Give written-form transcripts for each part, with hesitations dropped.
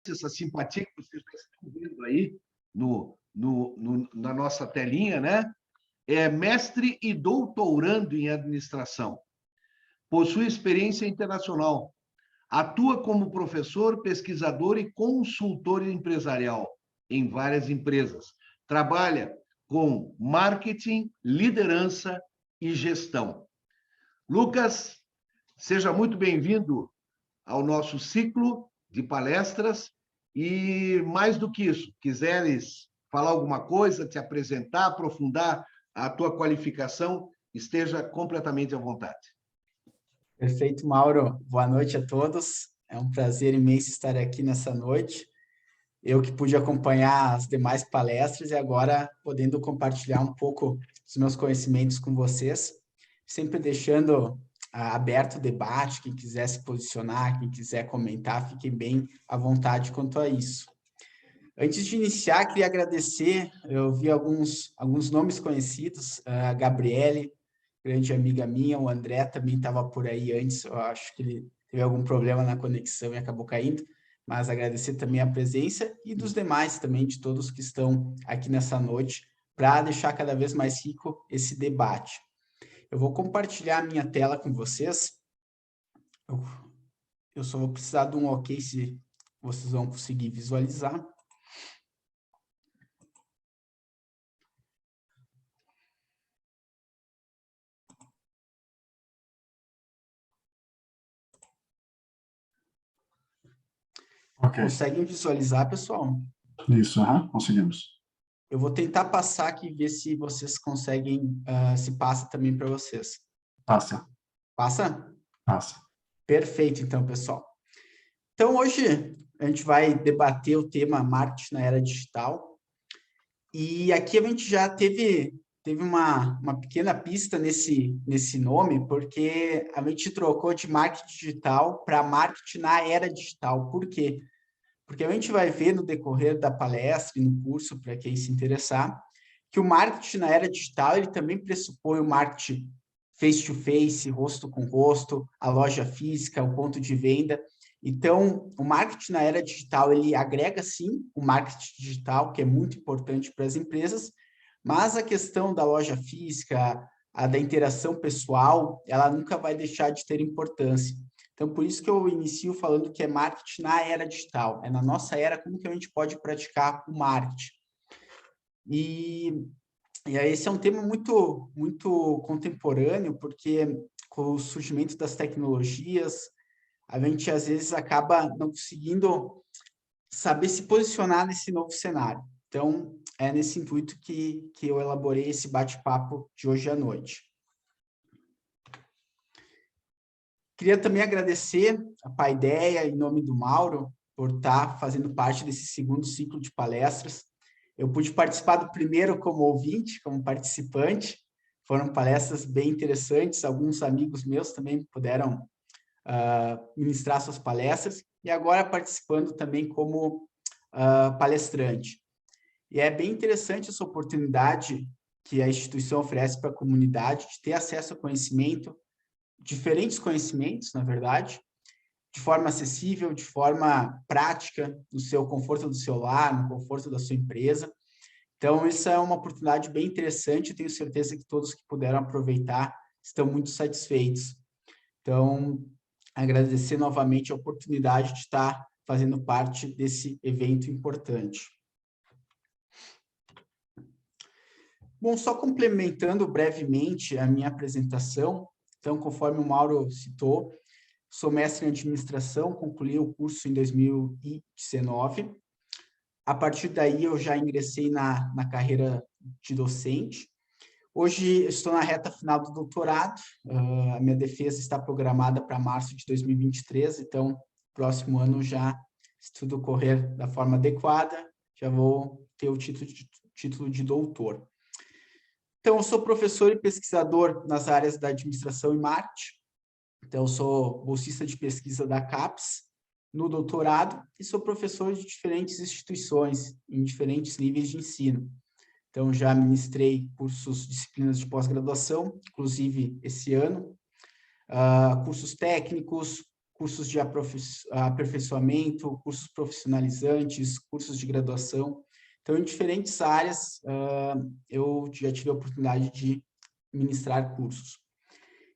essa simpatia que vocês estão vendo aí na nossa telinha, né? É mestre e doutorando em administração. Possui experiência internacional. Atua como professor, pesquisador e consultor empresarial em várias empresas. Trabalha com marketing, liderança e gestão. Lucas, seja muito bem-vindo ao nosso ciclo de palestras e, mais do que isso, quiseres falar alguma coisa, te apresentar, aprofundar a tua qualificação, esteja completamente à vontade. Perfeito, Mauro. Boa noite a todos. É um prazer imenso estar aqui nessa noite. Eu que pude acompanhar as demais palestras e agora podendo compartilhar um pouco dos meus conhecimentos com vocês, sempre deixando aberto o debate, quem quiser se posicionar, quem quiser comentar, fiquem bem à vontade quanto a isso. Antes de iniciar, queria agradecer, eu vi alguns nomes conhecidos, a Gabriele, grande amiga minha, o André também estava por aí antes, eu acho que ele teve algum problema na conexão e acabou caindo, mas agradecer também a presença e dos demais também, de todos que estão aqui nessa noite, para deixar cada vez mais rico esse debate. Eu vou compartilhar a minha tela com vocês, eu só vou precisar de um ok se vocês vão conseguir visualizar. Okay. Conseguem visualizar, pessoal? Isso, conseguimos. Eu vou tentar passar aqui e ver se vocês conseguem, se passa também para vocês. Passa. Passa? Passa. Perfeito, então, pessoal. Então, hoje a gente vai debater o tema marketing na era digital. E aqui a gente já teve uma pequena pista nesse nome, porque a gente trocou de marketing digital para marketing na era digital. Por quê? Porque a gente vai ver no decorrer da palestra e no curso, para quem se interessar, que o marketing na era digital ele também pressupõe o marketing face-to-face, rosto com rosto, a loja física, o ponto de venda. Então, o marketing na era digital, ele agrega, sim, o marketing digital, que é muito importante para as empresas, mas a questão da loja física, a da interação pessoal, ela nunca vai deixar de ter importância. Então, por isso que eu inicio falando que é marketing na era digital. É na nossa era, como que a gente pode praticar o marketing. E aí, esse é um tema muito, muito contemporâneo, porque com o surgimento das tecnologias, a gente, às vezes, acaba não conseguindo saber se posicionar nesse novo cenário. Então, é nesse intuito que eu elaborei esse bate-papo de hoje à noite. Queria também agradecer a Paideia, em nome do Mauro, por estar fazendo parte desse segundo ciclo de palestras. Eu pude participar do primeiro como ouvinte, como participante. Foram palestras bem interessantes. Alguns amigos meus também puderam ministrar suas palestras. E agora participando também como palestrante. E é bem interessante essa oportunidade que a instituição oferece para a comunidade de ter acesso a conhecimento, diferentes conhecimentos, na verdade, de forma acessível, de forma prática, no seu conforto do seu lar, no conforto da sua empresa. Então, essa é uma oportunidade bem interessante, eu tenho certeza que todos que puderam aproveitar estão muito satisfeitos. Então, agradecer novamente a oportunidade de estar fazendo parte desse evento importante. Bom, só complementando brevemente a minha apresentação, então, conforme o Mauro citou, sou mestre em administração, concluí o curso em 2019. A partir daí, eu já ingressei na carreira de docente. Hoje, estou na reta final do doutorado. A minha defesa está programada para março de 2023, então, próximo ano já, se tudo correr da forma adequada, já vou ter o título de doutor. Então, eu sou professor e pesquisador nas áreas da administração e marketing. Então, eu sou bolsista de pesquisa da CAPES no doutorado e sou professor de diferentes instituições, em diferentes níveis de ensino. Então, já ministrei cursos, disciplinas de pós-graduação, inclusive esse ano, cursos técnicos, cursos de aperfeiçoamento, cursos profissionalizantes, cursos de graduação. Então, em diferentes áreas, eu já tive a oportunidade de ministrar cursos.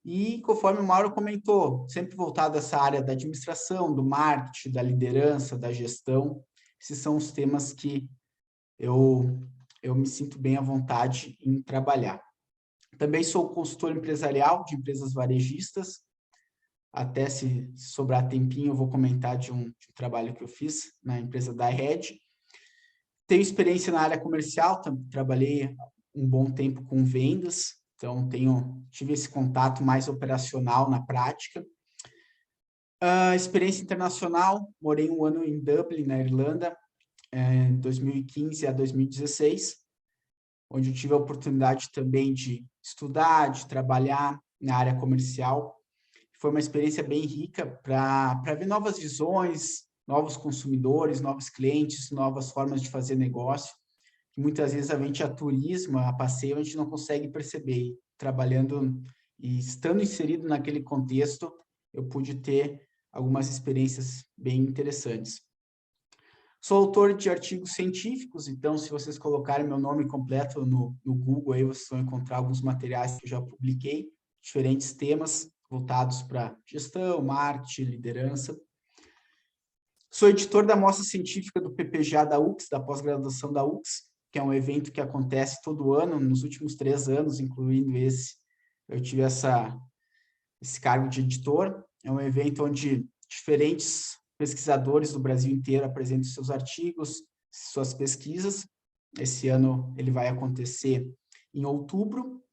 E, conforme o Mauro comentou, sempre voltado a essa área da administração, do marketing, da liderança, da gestão. Esses são os temas que eu me sinto bem à vontade em trabalhar. Também sou consultor empresarial de empresas varejistas. Até se sobrar tempinho, eu vou comentar de um trabalho que eu fiz na empresa da Red. Tenho experiência na área comercial, trabalhei um bom tempo com vendas, então tive esse contato mais operacional na prática. Experiência internacional, morei 1 ano em Dublin, na Irlanda, de 2015 a 2016, onde eu tive a oportunidade também de estudar, de trabalhar na área comercial. Foi uma experiência bem rica para ver novas visões, novos consumidores, novos clientes, novas formas de fazer negócio, que muitas vezes a gente a turismo, a passeio, a gente não consegue perceber. Trabalhando e estando inserido naquele contexto, eu pude ter algumas experiências bem interessantes. Sou autor de artigos científicos, então se vocês colocarem meu nome completo no Google, aí vocês vão encontrar alguns materiais que eu já publiquei, diferentes temas voltados para gestão, marketing, liderança. Sou editor da mostra científica do PPGA da UX, da pós-graduação da UX, que é um evento que acontece todo ano, nos últimos 3 anos, incluindo esse, eu tive esse cargo de editor. É um evento onde diferentes pesquisadores do Brasil inteiro apresentam seus artigos, suas pesquisas. Esse ano ele vai acontecer em outubro.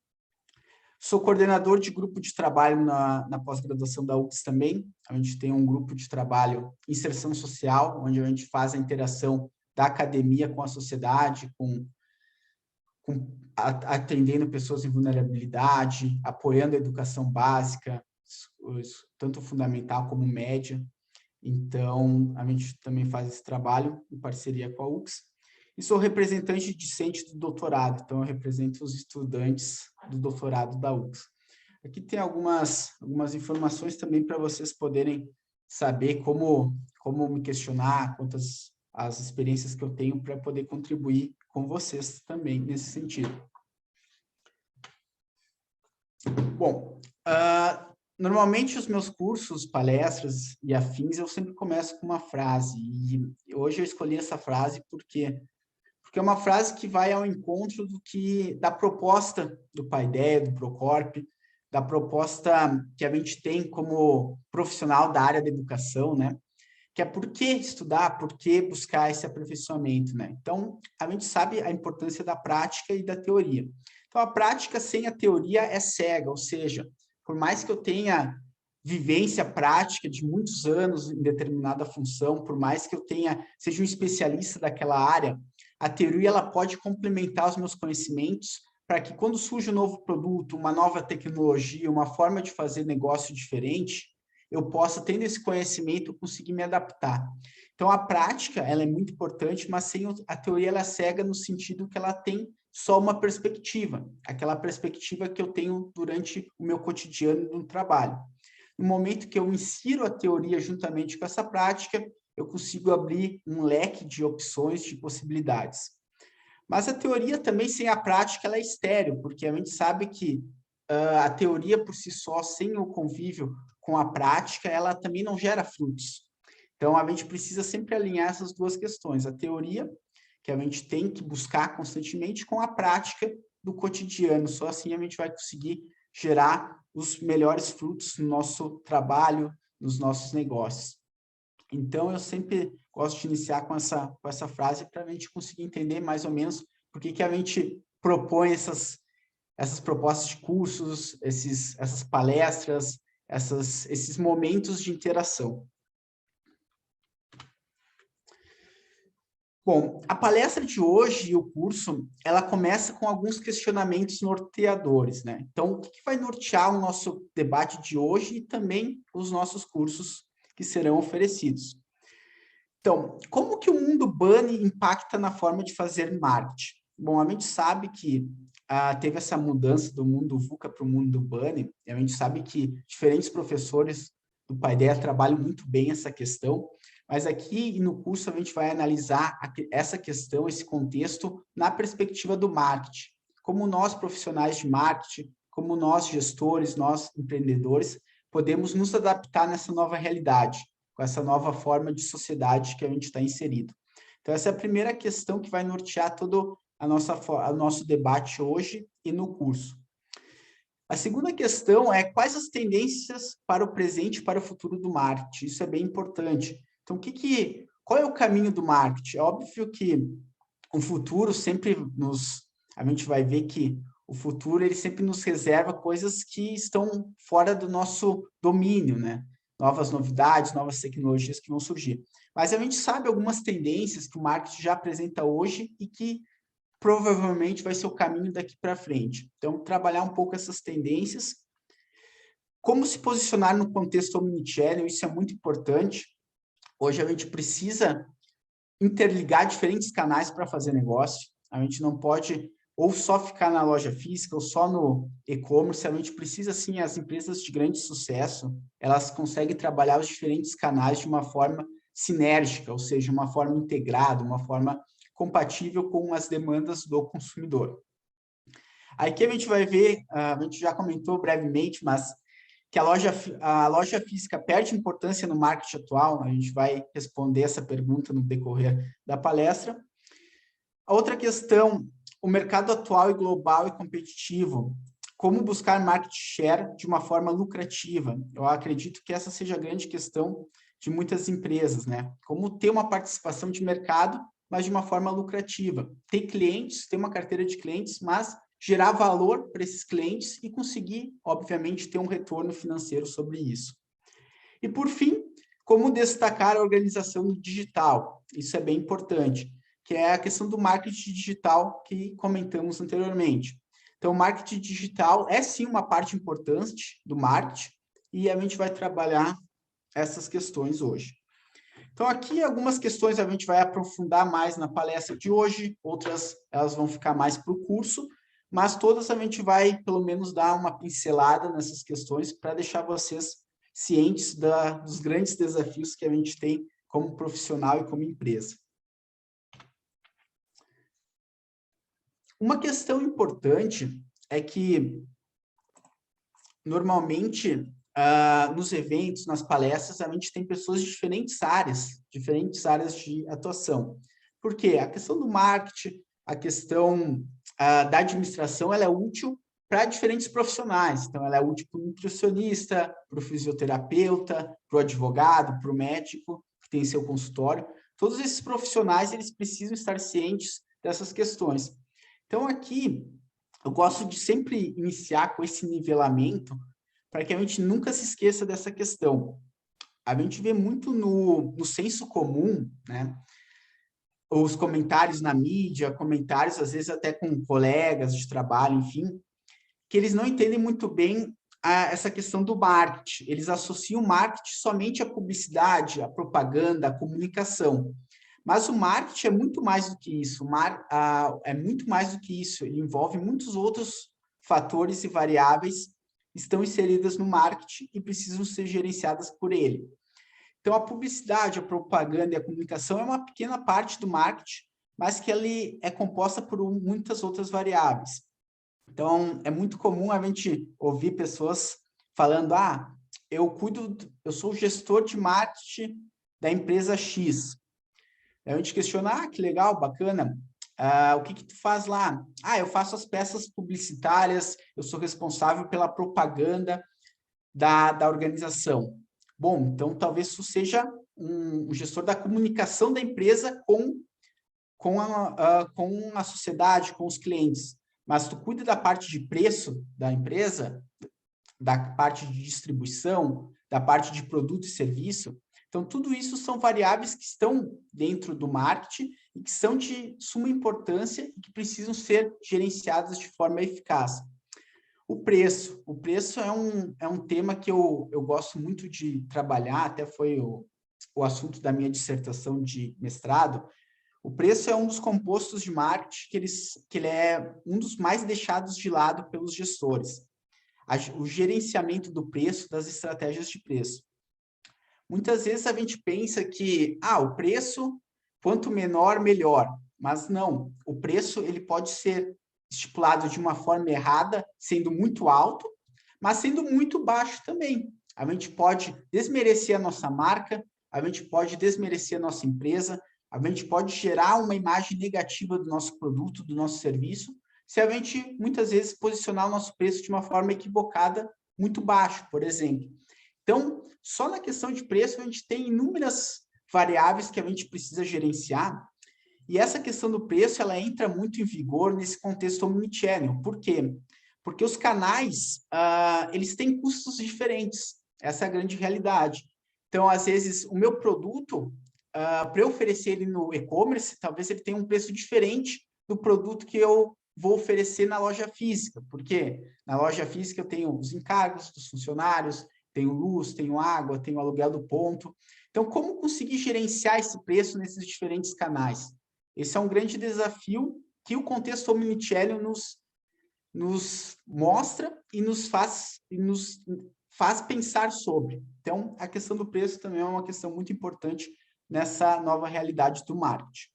Sou coordenador de grupo de trabalho na pós-graduação da UX também. A gente tem um grupo de trabalho inserção social, onde a gente faz a interação da academia com a sociedade, atendendo pessoas em vulnerabilidade, apoiando a educação básica, tanto fundamental como média. Então, a gente também faz esse trabalho em parceria com a UX. E sou representante discente do doutorado, então eu represento os estudantes do doutorado da UX. Aqui tem algumas informações também para vocês poderem saber como me questionar, quantas as experiências que eu tenho para poder contribuir com vocês também nesse sentido. Bom, normalmente os meus cursos, palestras e afins, eu sempre começo com uma frase, e hoje eu escolhi essa frase porque é uma frase que vai ao encontro da proposta do Paideia, do Procorp, da proposta que a gente tem como profissional da área da educação, né? Que é por que estudar, por que buscar esse aperfeiçoamento, né? Então, a gente sabe a importância da prática e da teoria. Então, a prática sem a teoria é cega, ou seja, por mais que eu tenha vivência prática de muitos anos em determinada função, por mais que eu seja um especialista daquela área, a teoria ela pode complementar os meus conhecimentos para que quando surge um novo produto, uma nova tecnologia, uma forma de fazer negócio diferente, eu possa, tendo esse conhecimento, conseguir me adaptar. Então, a prática ela é muito importante, mas sem a teoria ela é cega no sentido que ela tem só uma perspectiva, aquela perspectiva que eu tenho durante o meu cotidiano no trabalho. No momento que eu insiro a teoria juntamente com essa prática, eu consigo abrir um leque de opções, de possibilidades. Mas a teoria também, sem a prática, ela é estéril, porque a gente sabe que a teoria por si só, sem o convívio com a prática, ela também não gera frutos. Então, a gente precisa sempre alinhar essas duas questões. A teoria, que a gente tem que buscar constantemente, com a prática do cotidiano. Só assim a gente vai conseguir gerar os melhores frutos no nosso trabalho, nos nossos negócios. Então, eu sempre gosto de iniciar com essa frase para a gente conseguir entender mais ou menos por que a gente propõe essas propostas de cursos, essas palestras, esses momentos de interação. Bom, a palestra de hoje e o curso, ela começa com alguns questionamentos norteadores, né? Então, o que vai nortear o nosso debate de hoje e também os nossos cursos que serão oferecidos? Então, como que o mundo Bunny impacta na forma de fazer marketing? Bom, a gente sabe que teve essa mudança do mundo VUCA para o mundo Bunny, e a gente sabe que diferentes professores do Paideia trabalham muito bem essa questão, mas aqui no curso a gente vai analisar essa questão, esse contexto, na perspectiva do marketing. Como nós, profissionais de marketing, como nós, gestores, nós, empreendedores, podemos nos adaptar nessa nova realidade, com essa nova forma de sociedade que a gente está inserido. Então, essa é a primeira questão que vai nortear todo o nosso debate hoje e no curso. A segunda questão é quais as tendências para o presente e para o futuro do marketing. Isso é bem importante. Então, qual é o caminho do marketing? É óbvio que o futuro sempre a gente vai ver que o futuro ele sempre nos reserva coisas que estão fora do nosso domínio, né? Novas novidades, novas tecnologias que vão surgir. Mas a gente sabe algumas tendências que o marketing já apresenta hoje e que provavelmente vai ser o caminho daqui para frente. Então, trabalhar um pouco essas tendências. Como se posicionar no contexto omnichannel, isso é muito importante. Hoje a gente precisa interligar diferentes canais para fazer negócio. A gente não pode ou só ficar na loja física ou só no e-commerce. A gente precisa, sim, as empresas de grande sucesso, elas conseguem trabalhar os diferentes canais de uma forma sinérgica, ou seja, uma forma integrada, uma forma compatível com as demandas do consumidor. Aqui a gente vai ver, a gente já comentou brevemente, mas que a loja física perde importância no marketing atual. A gente vai responder essa pergunta no decorrer da palestra. A outra questão, o mercado atual e global e competitivo. Como buscar market share de uma forma lucrativa? Eu acredito que essa seja a grande questão de muitas empresas, né? Como ter uma participação de mercado, mas de uma forma lucrativa. Ter clientes, ter uma carteira de clientes, mas gerar valor para esses clientes e conseguir, obviamente, ter um retorno financeiro sobre isso. E, por fim, como destacar a organização no digital. Isso é bem importante, que é a questão do marketing digital que comentamos anteriormente. Então, o marketing digital é, sim, uma parte importante do marketing e a gente vai trabalhar essas questões hoje. Então, aqui algumas questões a gente vai aprofundar mais na palestra de hoje, outras elas vão ficar mais para o curso, mas todas a gente vai, pelo menos, dar uma pincelada nessas questões para deixar vocês cientes dos grandes desafios que a gente tem como profissional e como empresa. Uma questão importante é que, normalmente, nos eventos, nas palestras, a gente tem pessoas de diferentes áreas de atuação. Por quê? A questão do marketing, a questão da administração, ela é útil para diferentes profissionais. Então, ela é útil para o nutricionista, para o fisioterapeuta, para o advogado, para o médico, que tem seu consultório. Todos esses profissionais, eles precisam estar cientes dessas questões. Então, aqui, eu gosto de sempre iniciar com esse nivelamento para que a gente nunca se esqueça dessa questão. A gente vê muito no senso comum, né? Os comentários na mídia, comentários às vezes até com colegas de trabalho, enfim, que eles não entendem muito bem essa questão do marketing. Eles associam o marketing somente à publicidade, à propaganda, à comunicação. Mas o marketing é muito mais do que isso. É muito mais do que isso. Ele envolve muitos outros fatores e variáveis que estão inseridas no marketing e precisam ser gerenciadas por ele. Então, a publicidade, a propaganda e a comunicação é uma pequena parte do marketing, mas que ele é composta por muitas outras variáveis. Então, é muito comum a gente ouvir pessoas falando, eu sou o gestor de marketing da empresa X. Aí a gente questiona, que legal, bacana, o que tu faz lá? Eu faço as peças publicitárias, eu sou responsável pela propaganda da organização. Bom, então talvez isso seja um gestor da comunicação da empresa com a sociedade, com os clientes. Mas tu cuida da parte de preço da empresa, da parte de distribuição, da parte de produto e serviço. Então, tudo isso são variáveis que estão dentro do marketing e que são de suma importância e que precisam ser gerenciadas de forma eficaz. O preço é um tema que eu gosto muito de trabalhar, até foi o assunto da minha dissertação de mestrado. O preço é um dos compostos de marketing que ele é um dos mais deixados de lado pelos gestores. O gerenciamento do preço, das estratégias de preço. Muitas vezes a gente pensa que, o preço, quanto menor, melhor. Mas não, o preço ele pode ser estipulado de uma forma errada, sendo muito alto, mas sendo muito baixo também. A gente pode desmerecer a nossa marca, a gente pode desmerecer a nossa empresa, a gente pode gerar uma imagem negativa do nosso produto, do nosso serviço, se a gente, muitas vezes, posicionar o nosso preço de uma forma equivocada, muito baixo, por exemplo. Então, só na questão de preço, a gente tem inúmeras variáveis que a gente precisa gerenciar, e essa questão do preço, ela entra muito em vigor nesse contexto omnichannel. Por quê? Porque os canais, eles têm custos diferentes. Essa é a grande realidade. Então, às vezes, o meu produto, para eu oferecer ele no e-commerce, talvez ele tenha um preço diferente do produto que eu vou oferecer na loja física. Porque na loja física eu tenho os encargos dos funcionários, tenho luz, tenho água, tenho aluguel do ponto. Então, como conseguir gerenciar esse preço nesses diferentes canais? Esse é um grande desafio que o contexto omnichannel nos mostra e nos faz pensar sobre. Então, a questão do preço também é uma questão muito importante nessa nova realidade do marketing.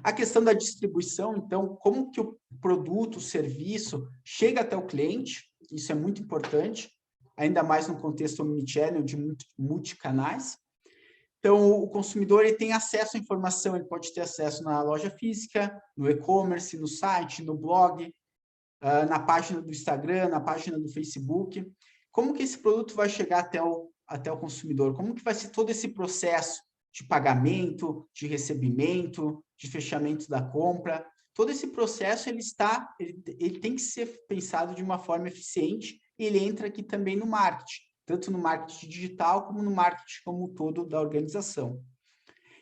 A questão da distribuição, então, como que o produto, o serviço chega até o cliente, isso é muito importante, ainda mais no contexto omnichannel de multicanais. Então, o consumidor ele tem acesso à informação, ele pode ter acesso na loja física, no e-commerce, no site, no blog, na página do Instagram, na página do Facebook. Como que esse produto vai chegar até o consumidor? Como que vai ser todo esse processo de pagamento, de recebimento, de fechamento da compra? Todo esse processo ele tem que ser pensado de uma forma eficiente e ele entra aqui também no marketing, tanto no marketing digital como no marketing como um todo da organização.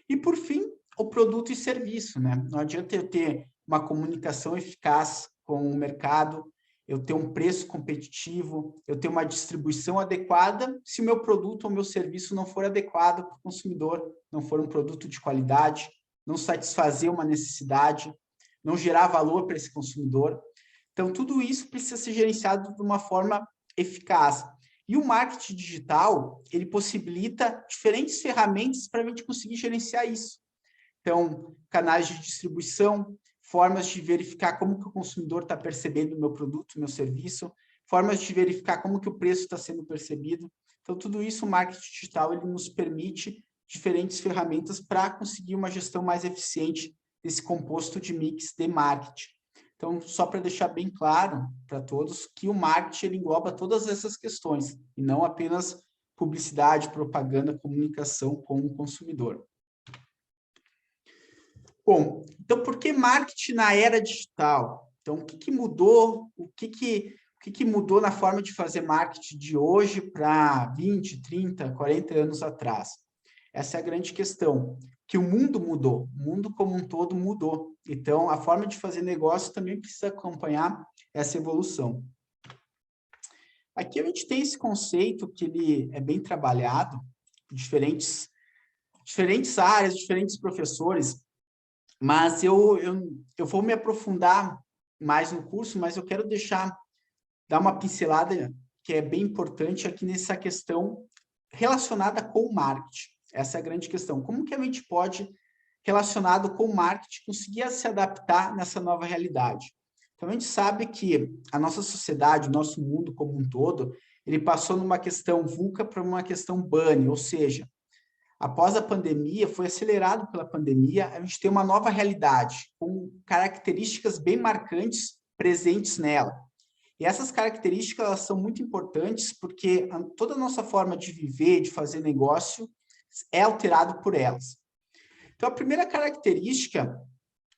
E, por fim, o produto e serviço, né? Não adianta eu ter uma comunicação eficaz com o mercado, eu ter um preço competitivo, eu ter uma distribuição adequada, se o meu produto ou meu serviço não for adequado para o consumidor, não for um produto de qualidade, não satisfazer uma necessidade, não gerar valor para esse consumidor. Então, tudo isso precisa ser gerenciado de uma forma eficaz. E o marketing digital, ele possibilita diferentes ferramentas para a gente conseguir gerenciar isso. Então, canais de distribuição, formas de verificar como que o consumidor está percebendo o meu produto, o meu serviço, formas de verificar como que o preço está sendo percebido. Então, tudo isso, o marketing digital, ele nos permite diferentes ferramentas para conseguir uma gestão mais eficiente desse composto de mix de marketing. Então, só para deixar bem claro para todos que o marketing ele engloba todas essas questões, e não apenas publicidade, propaganda, comunicação com o consumidor. Bom, então por que marketing na era digital? Então, o que mudou? O que mudou na forma de fazer marketing de hoje para 20, 30, 40 anos atrás? Essa é a grande questão, que o mundo mudou, o mundo como um todo mudou. Então, a forma de fazer negócio também precisa acompanhar essa evolução. Aqui a gente tem esse conceito que ele é bem trabalhado, diferentes áreas, diferentes professores, mas eu vou me aprofundar mais no curso, mas eu quero dar uma pincelada que é bem importante aqui nessa questão relacionada com o marketing. Essa é a grande questão. Como que a gente pode, relacionado com o marketing, conseguir se adaptar nessa nova realidade? Então, a gente sabe que a nossa sociedade, o nosso mundo como um todo, ele passou numa questão VUCA para uma questão BANI, ou seja, após a pandemia, foi acelerado pela pandemia, a gente tem uma nova realidade, com características bem marcantes presentes nela. E essas características elas são muito importantes porque toda a nossa forma de viver, de fazer negócio, é alterado por elas. Então, a primeira característica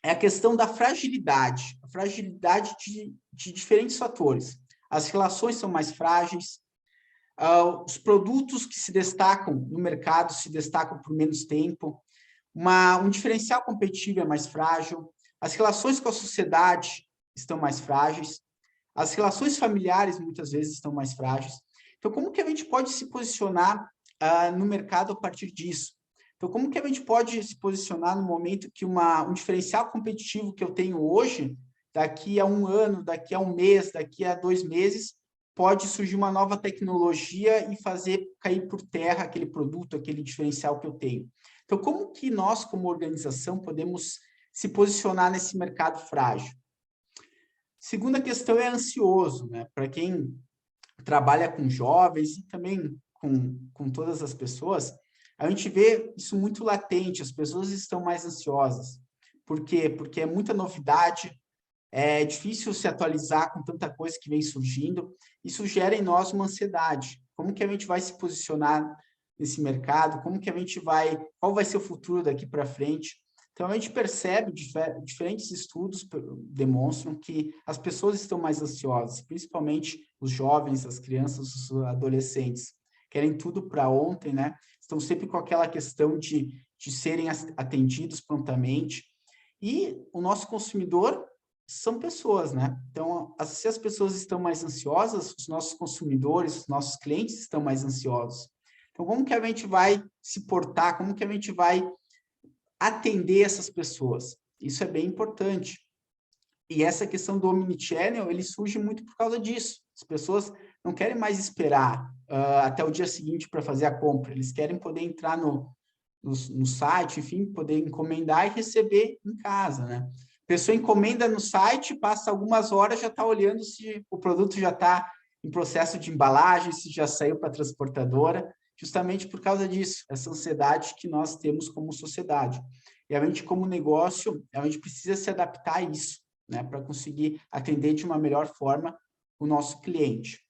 é a questão da fragilidade. A fragilidade de diferentes fatores. As relações são mais frágeis, os produtos que se destacam no mercado se destacam por menos tempo, um diferencial competitivo é mais frágil, as relações com a sociedade estão mais frágeis, as relações familiares muitas vezes estão mais frágeis. Então, como que a gente pode se posicionar no mercado a partir disso? Então, como que a gente pode se posicionar no momento que um diferencial competitivo que eu tenho hoje, daqui a um ano, daqui a um mês, daqui a 2 meses, pode surgir uma nova tecnologia e fazer cair por terra aquele produto, aquele diferencial que eu tenho. Então, como que nós, como organização, podemos se posicionar nesse mercado frágil? Segunda questão é ansioso, né? Para quem trabalha com jovens e também com todas as pessoas, a gente vê isso muito latente, as pessoas estão mais ansiosas. Por quê? Porque é muita novidade, é difícil se atualizar com tanta coisa que vem surgindo. Isso gera em nós uma ansiedade. Como que a gente vai se posicionar nesse mercado? Como que a gente vai... Qual vai ser o futuro daqui para frente? Então, a gente percebe, diferentes estudos demonstram que as pessoas estão mais ansiosas, principalmente os jovens, as crianças, os adolescentes. Querem tudo para ontem, né? Estão sempre com aquela questão de serem atendidos prontamente. E o nosso consumidor são pessoas, né? Então, se as pessoas estão mais ansiosas, os nossos consumidores, os nossos clientes estão mais ansiosos. Então, como que a gente vai se portar? Como que a gente vai atender essas pessoas? Isso é bem importante. E essa questão do omnichannel, ele surge muito por causa disso. As pessoas não querem mais esperar até o dia seguinte para fazer a compra. Eles querem poder entrar no site, enfim, poder encomendar e receber em casa, né? A pessoa encomenda no site, passa algumas horas, já está olhando se o produto já está em processo de embalagem, se já saiu para a transportadora, justamente por causa disso, essa ansiedade que nós temos como sociedade. E a gente, como negócio, a gente precisa se adaptar a isso, né, para conseguir atender de uma melhor forma o nosso cliente.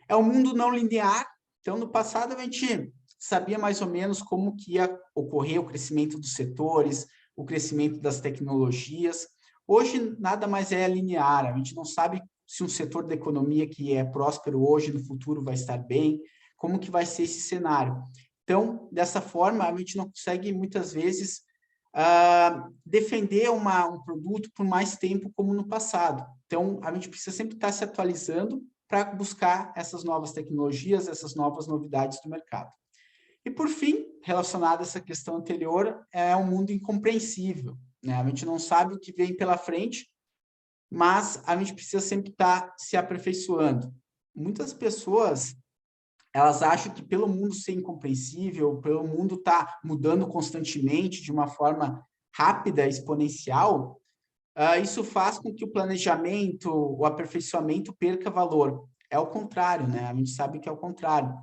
É um mundo não linear, então no passado a gente sabia mais ou menos como que ia ocorrer o crescimento dos setores, o crescimento das tecnologias. Hoje nada mais é linear, a gente não sabe se um setor da economia que é próspero hoje, no futuro vai estar bem, como que vai ser esse cenário. Então, dessa forma, a gente não consegue muitas vezes defender um produto por mais tempo como no passado. Então, a gente precisa sempre estar se atualizando para buscar essas novas tecnologias, essas novas novidades do mercado. E, por fim, relacionado a essa questão anterior, é um mundo incompreensível, né? A gente não sabe o que vem pela frente, mas a gente precisa sempre estar se aperfeiçoando. Muitas pessoas, elas acham que pelo mundo ser incompreensível, pelo mundo estar mudando constantemente de uma forma rápida, exponencial, isso faz com que o planejamento, o aperfeiçoamento perca valor. É o contrário, né? A gente sabe que é o contrário.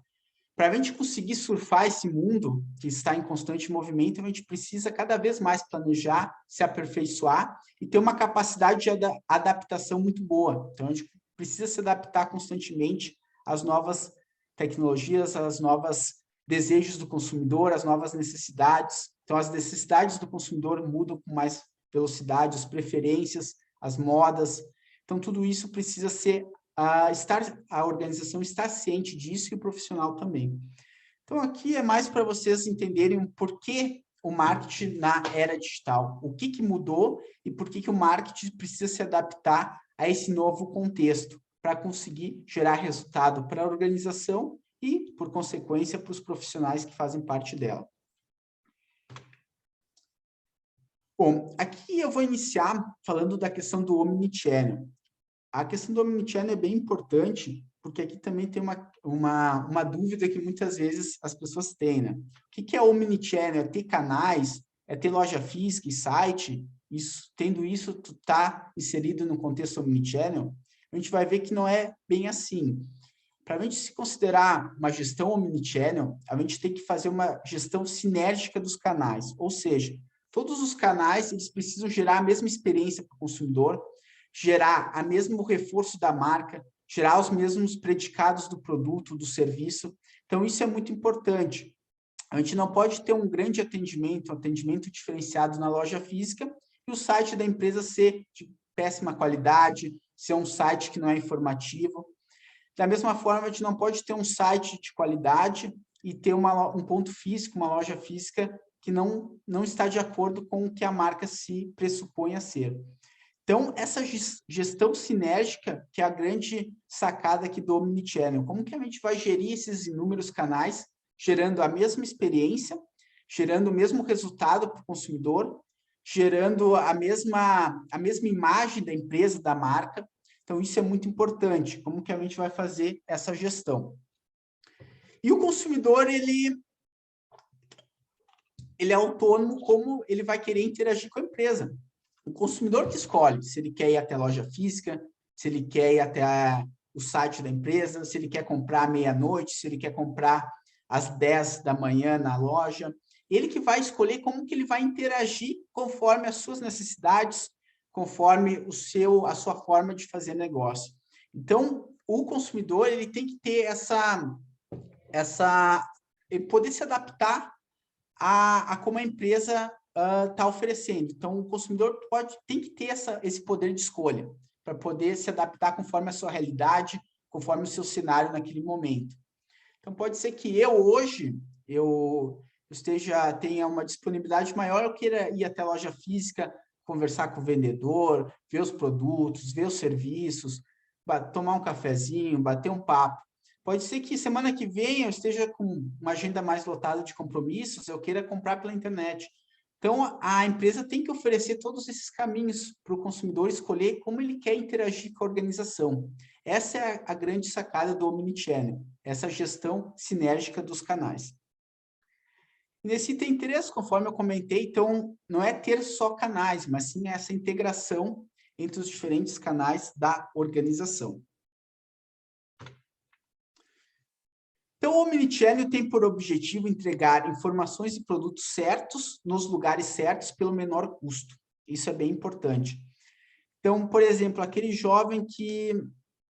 Para a gente conseguir surfar esse mundo que está em constante movimento, a gente precisa cada vez mais planejar, se aperfeiçoar e ter uma capacidade de adaptação muito boa. Então, a gente precisa se adaptar constantemente às novas tecnologias, às novas desejos do consumidor, às novas necessidades. Então, as necessidades do consumidor mudam com mais velocidade, as preferências, as modas. Então, tudo isso precisa ser a organização está ciente disso e o profissional também. Então, aqui é mais para vocês entenderem o porquê o marketing na era digital, o que mudou e por que o marketing precisa se adaptar a esse novo contexto para conseguir gerar resultado para a organização e, por consequência, para os profissionais que fazem parte dela. Bom, aqui eu vou iniciar falando da questão do omnichannel. A questão do omnichannel é bem importante, porque aqui também tem uma dúvida que muitas vezes as pessoas têm, né? O que é omnichannel? É ter canais? É ter loja física e site? Tendo isso, tu está inserido no contexto omnichannel? A gente vai ver que não é bem assim. Para a gente se considerar uma gestão omnichannel, a gente tem que fazer uma gestão sinérgica dos canais, ou seja, todos os canais eles precisam gerar a mesma experiência para o consumidor, gerar o mesmo reforço da marca, gerar os mesmos predicados do produto, do serviço. Então, isso é muito importante. A gente não pode ter um grande atendimento, um atendimento diferenciado na loja física e o site da empresa ser de péssima qualidade, ser um site que não é informativo. Da mesma forma, a gente não pode ter um site de qualidade e ter um ponto físico, uma loja física que não está de acordo com o que a marca se pressupõe a ser. Então, essa gestão sinérgica, que é a grande sacada aqui do omnichannel. Como que a gente vai gerir esses inúmeros canais, gerando a mesma experiência, gerando o mesmo resultado para o consumidor, gerando a mesma imagem da empresa, da marca. Então, isso é muito importante, como que a gente vai fazer essa gestão. E o consumidor, ele é autônomo, como ele vai querer interagir com a empresa. O consumidor que escolhe se ele quer ir até a loja física, se ele quer ir até o site da empresa, se ele quer comprar à meia-noite, se ele quer comprar às 10 da manhã na loja. Ele que vai escolher como que ele vai interagir conforme as suas necessidades, conforme a sua forma de fazer negócio. Então, o consumidor, ele tem que ter ele poder se adaptar a como a empresa está oferecendo. Então, o consumidor tem que ter esse poder de escolha para poder se adaptar conforme a sua realidade, conforme o seu cenário naquele momento. Então, pode ser que hoje, tenha uma disponibilidade maior, eu queira ir até a loja física, conversar com o vendedor, ver os produtos, ver os serviços, tomar um cafezinho, bater um papo. Pode ser que semana que vem eu esteja com uma agenda mais lotada de compromissos, eu queira comprar pela internet. Então, a empresa tem que oferecer todos esses caminhos para o consumidor escolher como ele quer interagir com a organização. Essa é a grande sacada do Omnichannel, essa gestão sinérgica dos canais. Nesse item 3, conforme eu comentei, então, não é ter só canais, mas sim essa integração entre os diferentes canais da organização. Então, o Omnichannel tem por objetivo entregar informações e produtos certos nos lugares certos pelo menor custo. Isso é bem importante. Então, por exemplo, aquele jovem que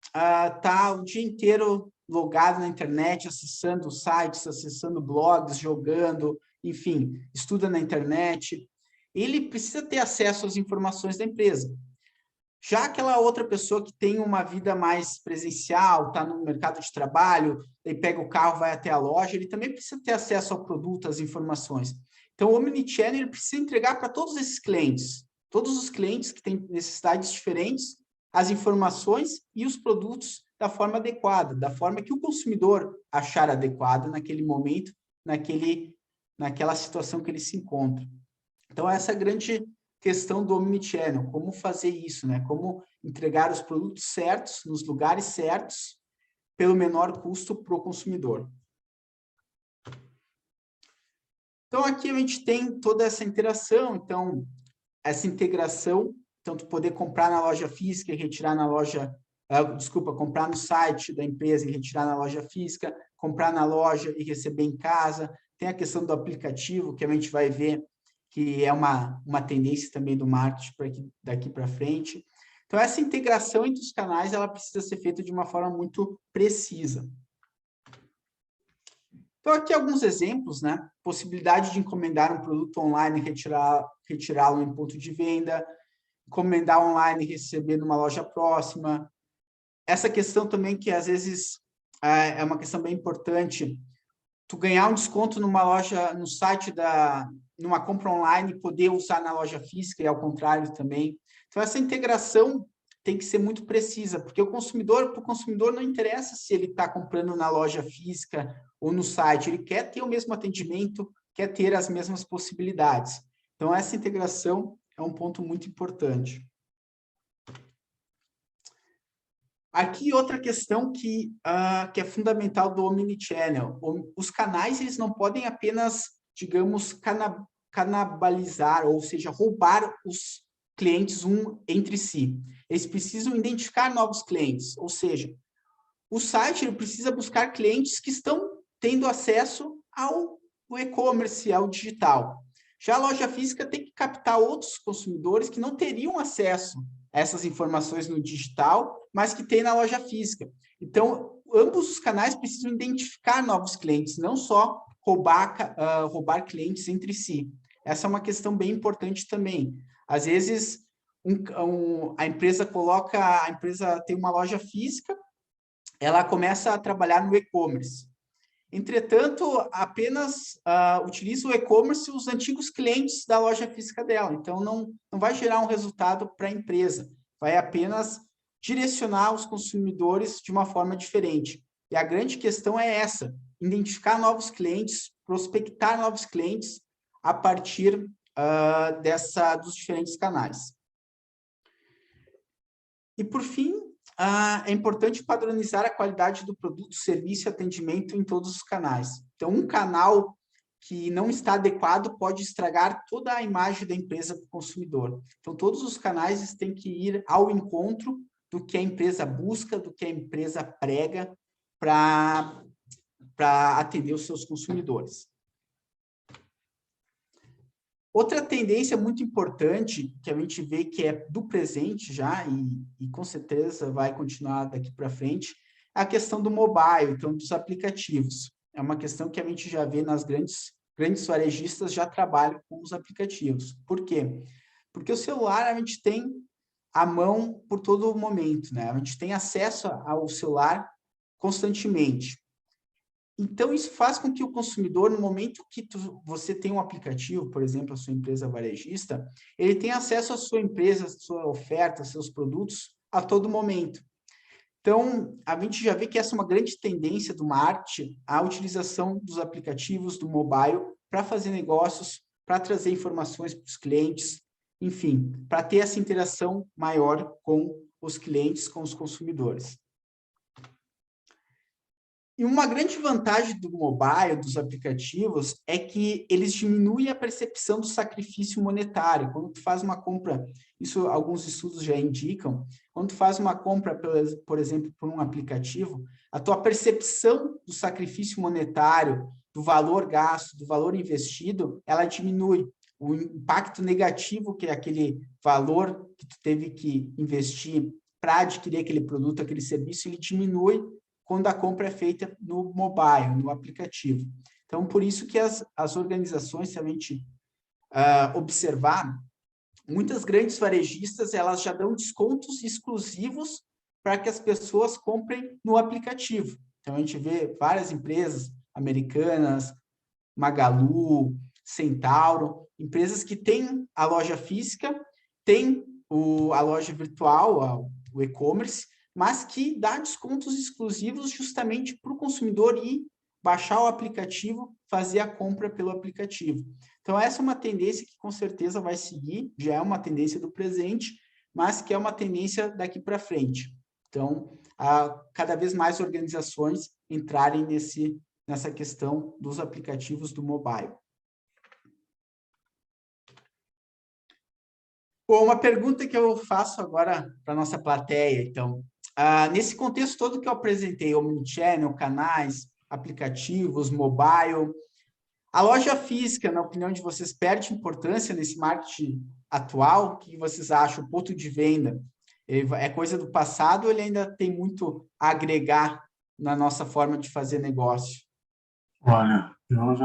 está o dia inteiro logado na internet, acessando sites, acessando blogs, jogando, enfim, estuda na internet, ele precisa ter acesso às informações da empresa. Já aquela outra pessoa que tem uma vida mais presencial, está no mercado de trabalho, ele pega o carro, vai até a loja, ele também precisa ter acesso ao produto, às informações. Então, o Omnichannel ele precisa entregar para todos esses clientes, todos os clientes que têm necessidades diferentes, as informações e os produtos da forma adequada, da forma que o consumidor achar adequada naquele momento, naquela situação que ele se encontra. Então, essa é a grande questão do Omnichannel, como fazer isso, né? Como entregar os produtos certos, nos lugares certos, pelo menor custo para o consumidor. Então, aqui a gente tem toda essa interação, então, essa integração, tanto poder comprar na loja física e retirar na loja, comprar no site da empresa e retirar na loja física, comprar na loja e receber em casa, tem a questão do aplicativo, que a gente vai ver que é uma tendência também do marketing daqui para frente. Então, essa integração entre os canais, ela precisa ser feita de uma forma muito precisa. Então, aqui alguns exemplos, né? Possibilidade de encomendar um produto online e retirá-lo em ponto de venda, encomendar online e receber numa loja próxima. Essa questão também que, às vezes, é uma questão bem importante, tu ganhar um desconto numa loja, no site numa compra online e poder usar na loja física e ao contrário também. Então, essa integração tem que ser muito precisa, porque para o consumidor não interessa se ele está comprando na loja física ou no site, ele quer ter o mesmo atendimento, quer ter as mesmas possibilidades. Então, essa integração é um ponto muito importante. Aqui, outra questão que é fundamental do Omnichannel. Os canais, eles não podem apenas, digamos, canibalizar, ou seja, roubar os clientes entre si. Eles precisam identificar novos clientes, ou seja, o site ele precisa buscar clientes que estão tendo acesso ao e-commerce, ao digital. Já a loja física tem que captar outros consumidores que não teriam acesso a essas informações no digital, mas que tem na loja física. Então, ambos os canais precisam identificar novos clientes, não só roubar clientes entre si. Essa é uma questão bem importante também. Às vezes, a empresa tem uma loja física, ela começa a trabalhar no e-commerce. Entretanto, apenas utiliza o e-commerce os antigos clientes da loja física dela. Então, não vai gerar um resultado para a empresa. Vai apenas direcionar os consumidores de uma forma diferente. E a grande questão é essa, identificar novos clientes, prospectar novos clientes a partir dos diferentes canais. E, por fim, é importante padronizar a qualidade do produto, serviço e atendimento em todos os canais. Então, um canal que não está adequado pode estragar toda a imagem da empresa para o consumidor. Então, todos os canais têm que ir ao encontro do que a empresa busca, do que a empresa prega para atender os seus consumidores. Outra tendência muito importante que a gente vê que é do presente já e com certeza vai continuar daqui para frente, é a questão do mobile, então dos aplicativos. É uma questão que a gente já vê nas grandes varejistas já trabalham com os aplicativos. Por quê? Porque o celular a gente tem à mão por todo momento, né? A gente tem acesso ao celular constantemente. Então, isso faz com que o consumidor, no momento que você tem um aplicativo, por exemplo, a sua empresa varejista, ele tem acesso à sua empresa, à sua oferta, aos seus produtos a todo momento. Então, a gente já vê que essa é uma grande tendência do marketing, a utilização dos aplicativos, do mobile, para fazer negócios, para trazer informações para os clientes, enfim, para ter essa interação maior com os clientes, com os consumidores. E uma grande vantagem do mobile, dos aplicativos, é que eles diminuem a percepção do sacrifício monetário. Quando tu faz uma compra, isso alguns estudos já indicam, quando tu faz uma compra, por exemplo, por um aplicativo, a tua percepção do sacrifício monetário, do valor gasto, do valor investido, ela diminui. O impacto negativo que é aquele valor que tu teve que investir para adquirir aquele produto, aquele serviço, ele diminui quando a compra é feita no mobile, no aplicativo. Então, por isso que as organizações, se a gente observar, muitas grandes varejistas, elas já dão descontos exclusivos para que as pessoas comprem no aplicativo. Então, a gente vê várias empresas americanas, Magalu, Centauro, empresas que têm a loja física, têm a loja virtual, o e-commerce, mas que dá descontos exclusivos justamente para o consumidor ir baixar o aplicativo, fazer a compra pelo aplicativo. Então, essa é uma tendência que com certeza vai seguir, já é uma tendência do presente, mas que é uma tendência daqui para frente. Então, cada vez mais organizações entrarem nessa questão dos aplicativos do mobile. Bom, uma pergunta que eu faço agora para a nossa plateia, então, nesse contexto todo que eu apresentei, omnichannel, canais, aplicativos, mobile, a loja física, na opinião de vocês, perde importância nesse marketing atual? O que vocês acham? O ponto de venda é coisa do passado ou ele ainda tem muito a agregar na nossa forma de fazer negócio? Olha, eu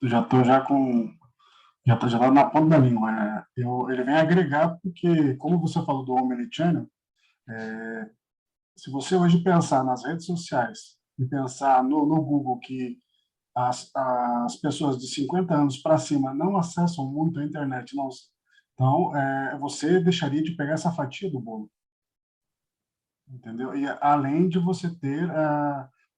já estou já tá na ponta da língua. Né? Ele vem agregar porque, como você falou do Omnichannel, se você hoje pensar nas redes sociais e pensar no Google que as pessoas de 50 anos para cima não acessam muito a internet, não, então você deixaria de pegar essa fatia do bolo, entendeu? E além de você ter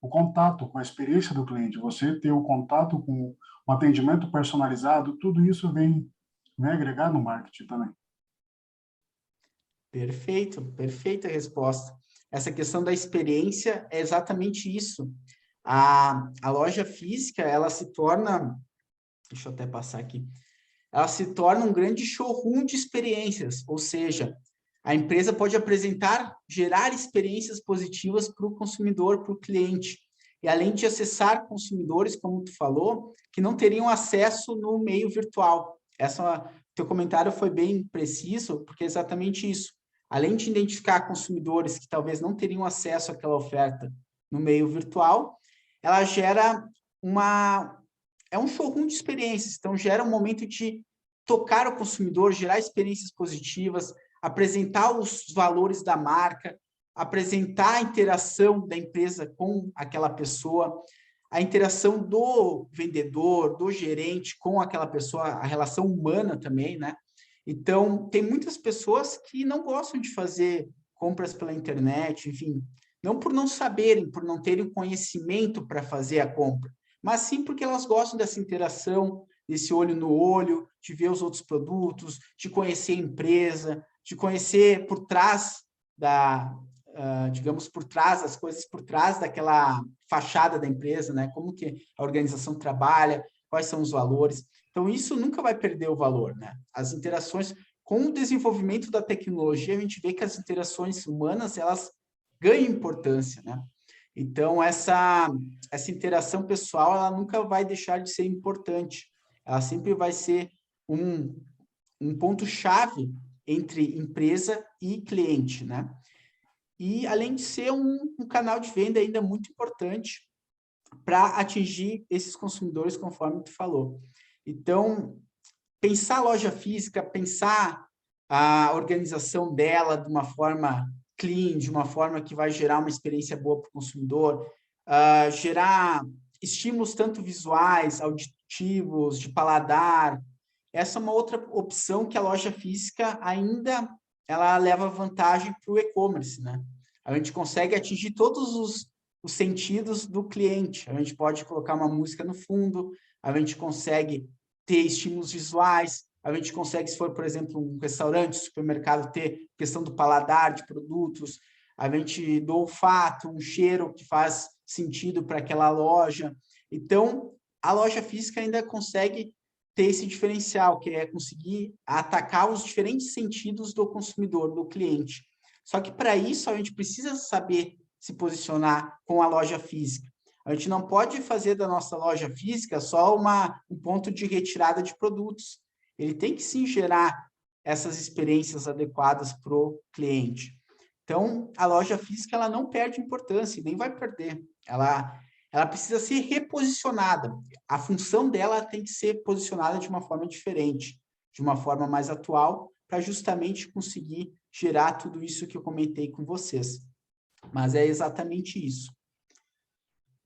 o contato com a experiência do cliente, você ter o contato com o atendimento personalizado, tudo isso vem agregar no marketing também. Perfeito, perfeita resposta. Essa questão da experiência é exatamente isso. A loja física, ela se torna, deixa eu até passar aqui, ela se torna um grande showroom de experiências, ou seja, a empresa pode gerar experiências positivas para o consumidor, para o cliente. E além de acessar consumidores, como tu falou, que não teriam acesso no meio virtual. Teu comentário foi bem preciso, porque é exatamente isso. Além de identificar consumidores que talvez não teriam acesso àquela oferta no meio virtual, ela gera um showroom de experiências. Então, gera um momento de tocar o consumidor, gerar experiências positivas, apresentar os valores da marca, apresentar a interação da empresa com aquela pessoa, a interação do vendedor, do gerente com aquela pessoa, a relação humana também, né? Então, tem muitas pessoas que não gostam de fazer compras pela internet, enfim, não por não saberem, por não terem conhecimento para fazer a compra, mas sim porque elas gostam dessa interação, desse olho no olho, de ver os outros produtos, de conhecer a empresa, de conhecer por trás digamos, por trás, as coisas por trás daquela fachada da empresa, né? Como que a organização trabalha, quais são os valores. Então, isso nunca vai perder o valor, né? As interações, com o desenvolvimento da tecnologia, a gente vê que as interações humanas, elas ganham importância, né? Então, essa interação pessoal, ela nunca vai deixar de ser importante. Ela sempre vai ser um ponto-chave entre empresa e cliente, né? E, além de ser um canal de venda ainda muito importante para atingir esses consumidores, conforme tu falou. Então, pensar a loja física, pensar a organização dela de uma forma clean, de uma forma que vai gerar uma experiência boa para o consumidor, gerar estímulos tanto visuais, auditivos, de paladar. Essa é uma outra opção que a loja física ainda ela leva vantagem para o e-commerce, né? A gente consegue atingir todos os sentidos do cliente. A gente pode colocar uma música no fundo, a gente consegue ter estímulos visuais, a gente consegue, se for, por exemplo, um restaurante, supermercado, ter questão do paladar de produtos, a gente do olfato, um cheiro que faz sentido para aquela loja. Então, a loja física ainda consegue ter esse diferencial, que é conseguir atacar os diferentes sentidos do consumidor, do cliente. Só que, para isso, a gente precisa saber se posicionar com a loja física. A gente não pode fazer da nossa loja física só um ponto de retirada de produtos. Ele tem que, sim, gerar essas experiências adequadas para o cliente. Então, a loja física ela não perde importância, nem vai perder. Ela precisa ser reposicionada. A função dela tem que ser posicionada de uma forma diferente, de uma forma mais atual, para justamente conseguir gerar tudo isso que eu comentei com vocês. Mas é exatamente isso.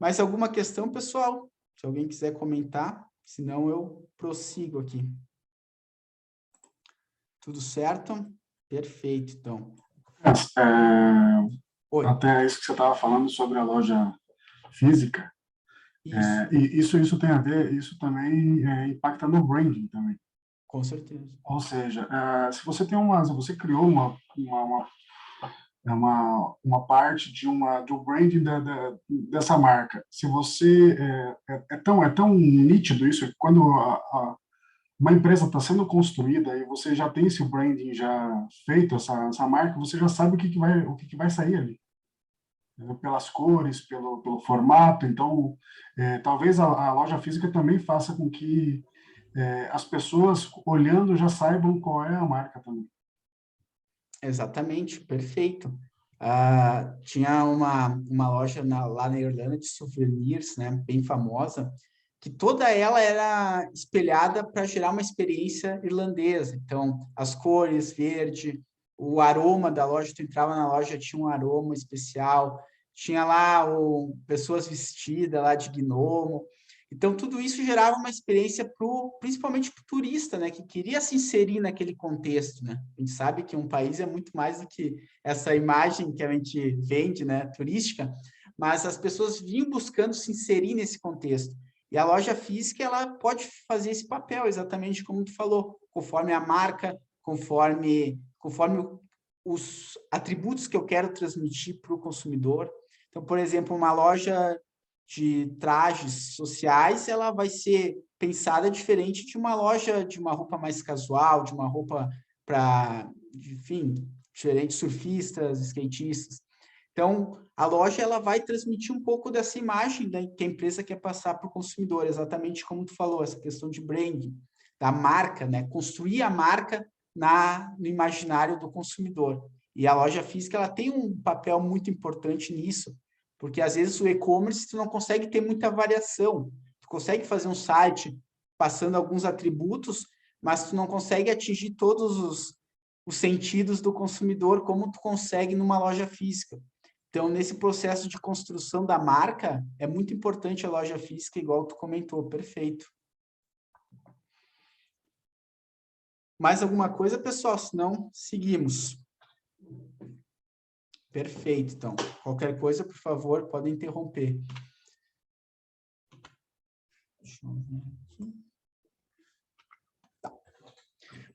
Mais alguma questão, pessoal? Se alguém quiser comentar, senão eu prossigo aqui. Tudo certo? Perfeito, então. Até isso que você estava falando sobre a loja física, Isso. E isso tem a ver, isso também impacta no branding também. Com certeza. Ou seja, se você se você criou uma parte de um branding dessa marca, se você é tão nítido isso que quando uma empresa está sendo construída e você já tem esse branding já feito, essa marca, você já sabe o que vai sair ali, pelas cores, pelo formato. Então, talvez a loja física também faça com que as pessoas olhando já saibam qual é a marca também. Exatamente, perfeito. Tinha uma loja lá na Irlanda de souvenirs, né, bem famosa, que toda ela era espelhada para gerar uma experiência irlandesa. Então, as cores, verde, o aroma da loja, tu entrava na loja, tinha um aroma especial, tinha lá pessoas vestidas lá de gnomo. Então, tudo isso gerava uma experiência principalmente para o turista, né, que queria se inserir naquele contexto, né? A gente sabe que um país é muito mais do que essa imagem que a gente vende, né, turística, mas as pessoas vinham buscando se inserir nesse contexto. E a loja física, ela pode fazer esse papel, exatamente como tu falou, conforme a marca, conforme os atributos que eu quero transmitir para o consumidor. Então, por exemplo, uma loja de trajes sociais, ela vai ser pensada diferente de uma loja de uma roupa mais casual, de uma roupa para, enfim, diferentes surfistas, skatistas. Então, a loja ela vai transmitir um pouco dessa imagem que a empresa quer passar para o consumidor, exatamente como tu falou, essa questão de branding, da marca, né? Construir a marca no imaginário do consumidor. E a loja física ela tem um papel muito importante nisso, porque às vezes o e-commerce tu não consegue ter muita variação. Tu consegue fazer um site passando alguns atributos, mas tu não consegue atingir todos os sentidos do consumidor como tu consegue numa loja física. Então, nesse processo de construção da marca, é muito importante a loja física, igual tu comentou, perfeito. Mais alguma coisa, pessoal? Se não, seguimos. Perfeito, então. Qualquer coisa, por favor, podem interromper. Deixa eu ver aqui. Tá.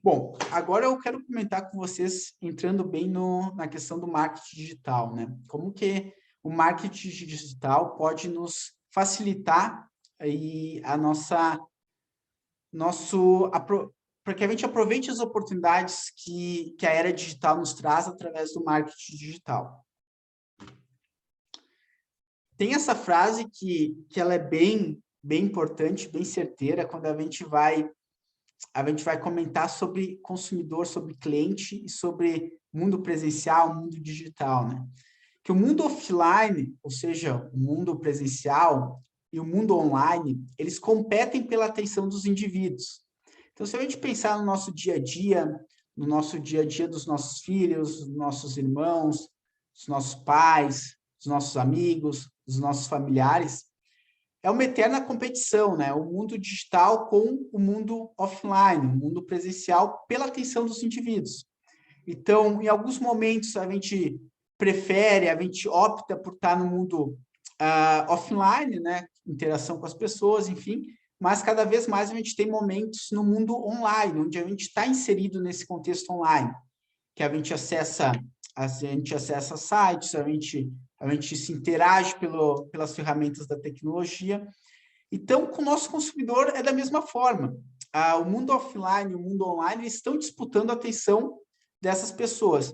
Bom, agora eu quero comentar com vocês, entrando bem na questão do marketing digital, né? Como que o marketing digital pode nos facilitar aí para que a gente aproveite as oportunidades que a era digital nos traz através do marketing digital. Tem essa frase que ela é bem importante, bem certeira, quando a gente vai comentar sobre consumidor, sobre cliente e sobre mundo presencial, mundo digital, né? Que o mundo offline, ou seja, o mundo presencial e o mundo online, eles competem pela atenção dos indivíduos. Então, se a gente pensar no nosso dia a dia dos nossos filhos, dos nossos irmãos, dos nossos pais, dos nossos amigos, dos nossos familiares, é uma eterna competição, né? O mundo digital com o mundo offline, o mundo presencial, pela atenção dos indivíduos. Então, em alguns momentos, a gente opta por estar no mundo offline, né? Interação com as pessoas, enfim, mas cada vez mais a gente tem momentos no mundo online, onde a gente está inserido nesse contexto online, que a gente acessa sites, a gente se interage pelas ferramentas da tecnologia. Então, com o nosso consumidor é da mesma forma. O mundo offline e o mundo online estão disputando a atenção dessas pessoas.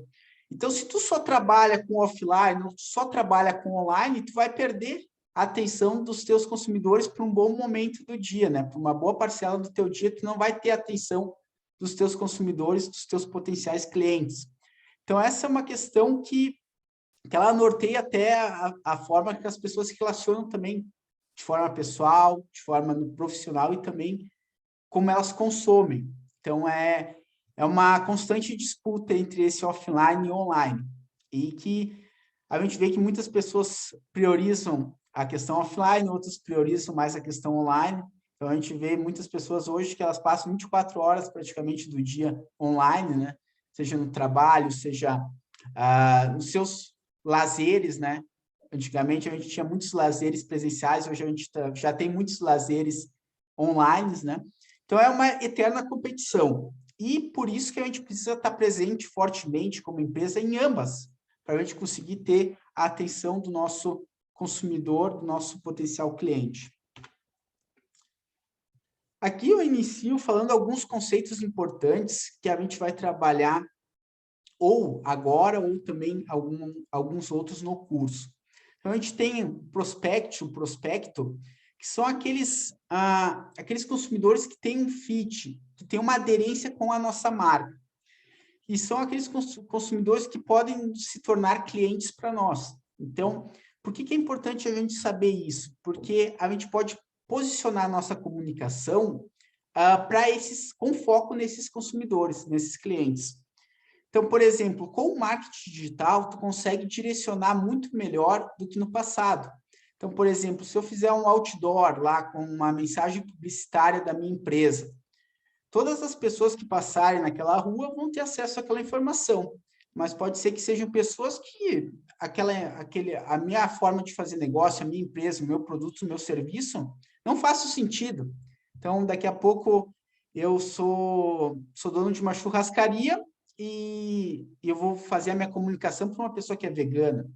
Então, se tu só trabalha com offline, ou só trabalha com online, tu vai perder a atenção dos teus consumidores por um bom momento do dia, né? Por uma boa parcela do teu dia, tu não vai ter a atenção dos teus consumidores, dos teus potenciais clientes. Então, essa é uma questão que ela norteia até a forma que as pessoas se relacionam também de forma pessoal, de forma profissional e também como elas consomem. Então, é uma constante disputa entre esse offline e online. E que a gente vê que muitas pessoas priorizam a questão offline, outras priorizam mais a questão online. Então, a gente vê muitas pessoas hoje que elas passam 24 horas praticamente do dia online, né? Seja no trabalho, seja nos seus lazeres, né? Antigamente a gente tinha muitos lazeres presenciais, hoje a gente já tem muitos lazeres online, né? Então é uma eterna competição. E por isso que a gente precisa estar presente fortemente como empresa em ambas, para a gente conseguir ter a atenção do nosso consumidor, do nosso potencial cliente. Aqui eu inicio falando alguns conceitos importantes que a gente vai trabalhar ou agora, ou também alguns outros no curso. Então, a gente tem o prospecto, que são aqueles consumidores que têm um fit, que têm uma aderência com a nossa marca. E são aqueles consumidores que podem se tornar clientes para nós. Então, por que é importante a gente saber isso? Porque a gente pode posicionar a nossa comunicação com foco nesses consumidores, nesses clientes. Então, por exemplo, com o marketing digital, tu consegue direcionar muito melhor do que no passado. Então, por exemplo, se eu fizer um outdoor lá com uma mensagem publicitária da minha empresa, todas as pessoas que passarem naquela rua vão ter acesso àquela informação, mas pode ser que sejam pessoas que a minha forma de fazer negócio, a minha empresa, o meu produto, o meu serviço, não faça sentido. Então, daqui a pouco, eu sou dono de uma churrascaria, e eu vou fazer a minha comunicação para uma pessoa que é vegana.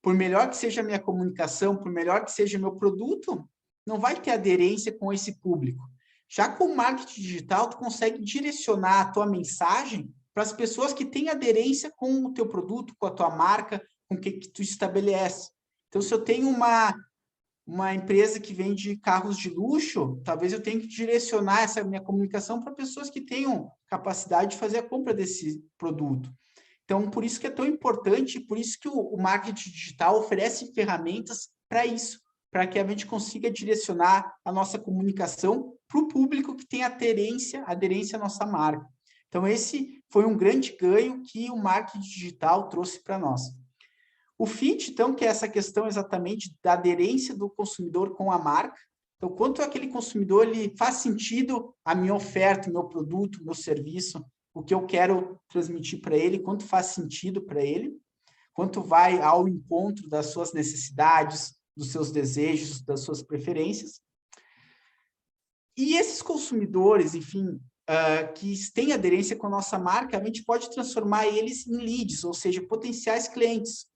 Por melhor que seja a minha comunicação, por melhor que seja o meu produto, não vai ter aderência com esse público. Já com o marketing digital, tu consegue direcionar a tua mensagem para as pessoas que têm aderência com o teu produto, com a tua marca, com o que tu estabelece. Então, se eu tenho uma empresa que vende carros de luxo, talvez eu tenha que direcionar essa minha comunicação para pessoas que tenham capacidade de fazer a compra desse produto. Então, por isso que é tão importante, por isso que o marketing digital oferece ferramentas para isso, para que a gente consiga direcionar a nossa comunicação para o público que tem aderência à nossa marca. Então, esse foi um grande ganho que o marketing digital trouxe para nós. O fit, então, que é essa questão exatamente da aderência do consumidor com a marca. Então, quanto aquele consumidor ele faz sentido a minha oferta, o meu produto, o meu serviço, o que eu quero transmitir para ele, quanto faz sentido para ele, quanto vai ao encontro das suas necessidades, dos seus desejos, das suas preferências. E esses consumidores, enfim, que têm aderência com a nossa marca, a gente pode transformar eles em leads, ou seja, potenciais clientes,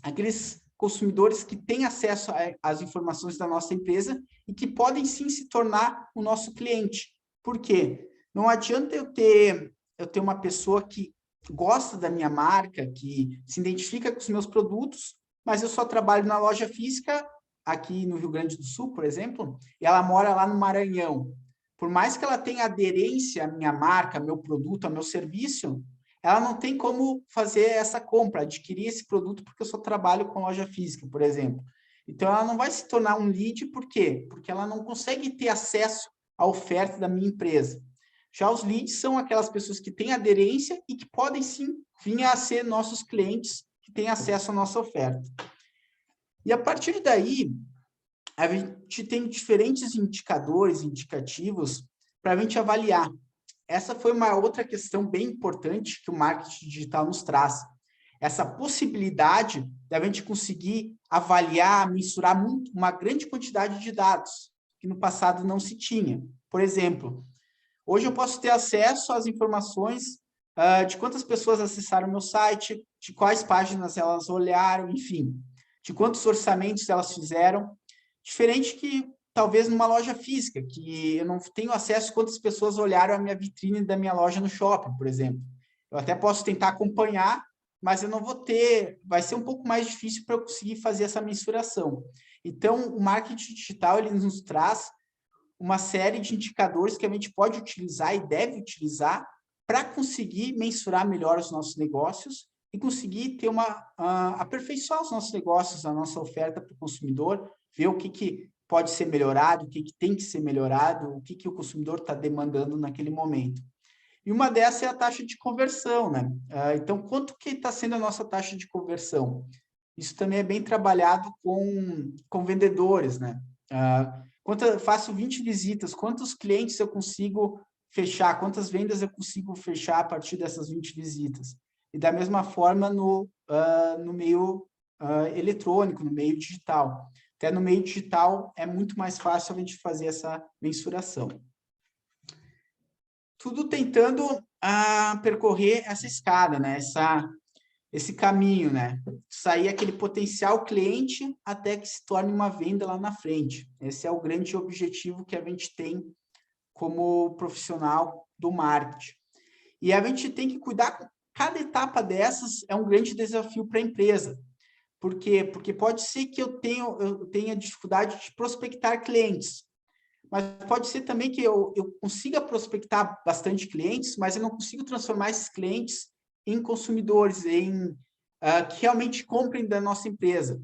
aqueles consumidores que têm acesso às informações da nossa empresa e que podem sim se tornar o nosso cliente. Por quê? Não adianta eu ter uma pessoa que gosta da minha marca, que se identifica com os meus produtos, mas eu só trabalho na loja física, aqui no Rio Grande do Sul, por exemplo, e ela mora lá no Maranhão. Por mais que ela tenha aderência à minha marca, ao meu produto, ao meu serviço, ela não tem como fazer essa compra, adquirir esse produto, porque eu só trabalho com loja física, por exemplo. Então, ela não vai se tornar um lead, por quê? Porque ela não consegue ter acesso à oferta da minha empresa. Já os leads são aquelas pessoas que têm aderência e que podem, sim, vir a ser nossos clientes, que têm acesso à nossa oferta. E, a partir daí, a gente tem diferentes indicadores, indicativos, para a gente avaliar. Essa foi uma outra questão bem importante que o marketing digital nos traz. Essa possibilidade de a gente conseguir avaliar, mensurar uma grande quantidade de dados, que no passado não se tinha. Por exemplo, hoje eu posso ter acesso às informações de quantas pessoas acessaram meu site, de quais páginas elas olharam, enfim, de quantos orçamentos elas fizeram, diferente que talvez numa loja física, que eu não tenho acesso a quantas pessoas olharam a minha vitrine da minha loja no shopping, por exemplo. Eu até posso tentar acompanhar, mas eu não vou ter, vai ser um pouco mais difícil para eu conseguir fazer essa mensuração. Então, o marketing digital, ele nos traz uma série de indicadores que a gente pode utilizar e deve utilizar para conseguir mensurar melhor os nossos negócios e conseguir ter aperfeiçoar os nossos negócios, a nossa oferta para o consumidor, ver o que pode ser melhorado, o que tem que ser melhorado, o que o consumidor está demandando naquele momento. E uma dessas é a taxa de conversão, né? Então, quanto que está sendo a nossa taxa de conversão? Isso também é bem trabalhado com vendedores, né? Quanto eu faço 20 visitas, quantos clientes eu consigo fechar, quantas vendas eu consigo fechar a partir dessas 20 visitas? E da mesma forma no meio eletrônico, no meio digital. Até no meio digital é muito mais fácil a gente fazer essa mensuração. Tudo tentando percorrer essa escada, né? Esse caminho, né? Sair aquele potencial cliente até que se torne uma venda lá na frente. Esse é o grande objetivo que a gente tem como profissional do marketing. E a gente tem que cuidar com cada etapa dessas, é um grande desafio para a empresa. Por quê? Porque pode ser que eu tenha dificuldade de prospectar clientes, mas pode ser também que eu consiga prospectar bastante clientes, mas eu não consigo transformar esses clientes em consumidores, que realmente comprem da nossa empresa.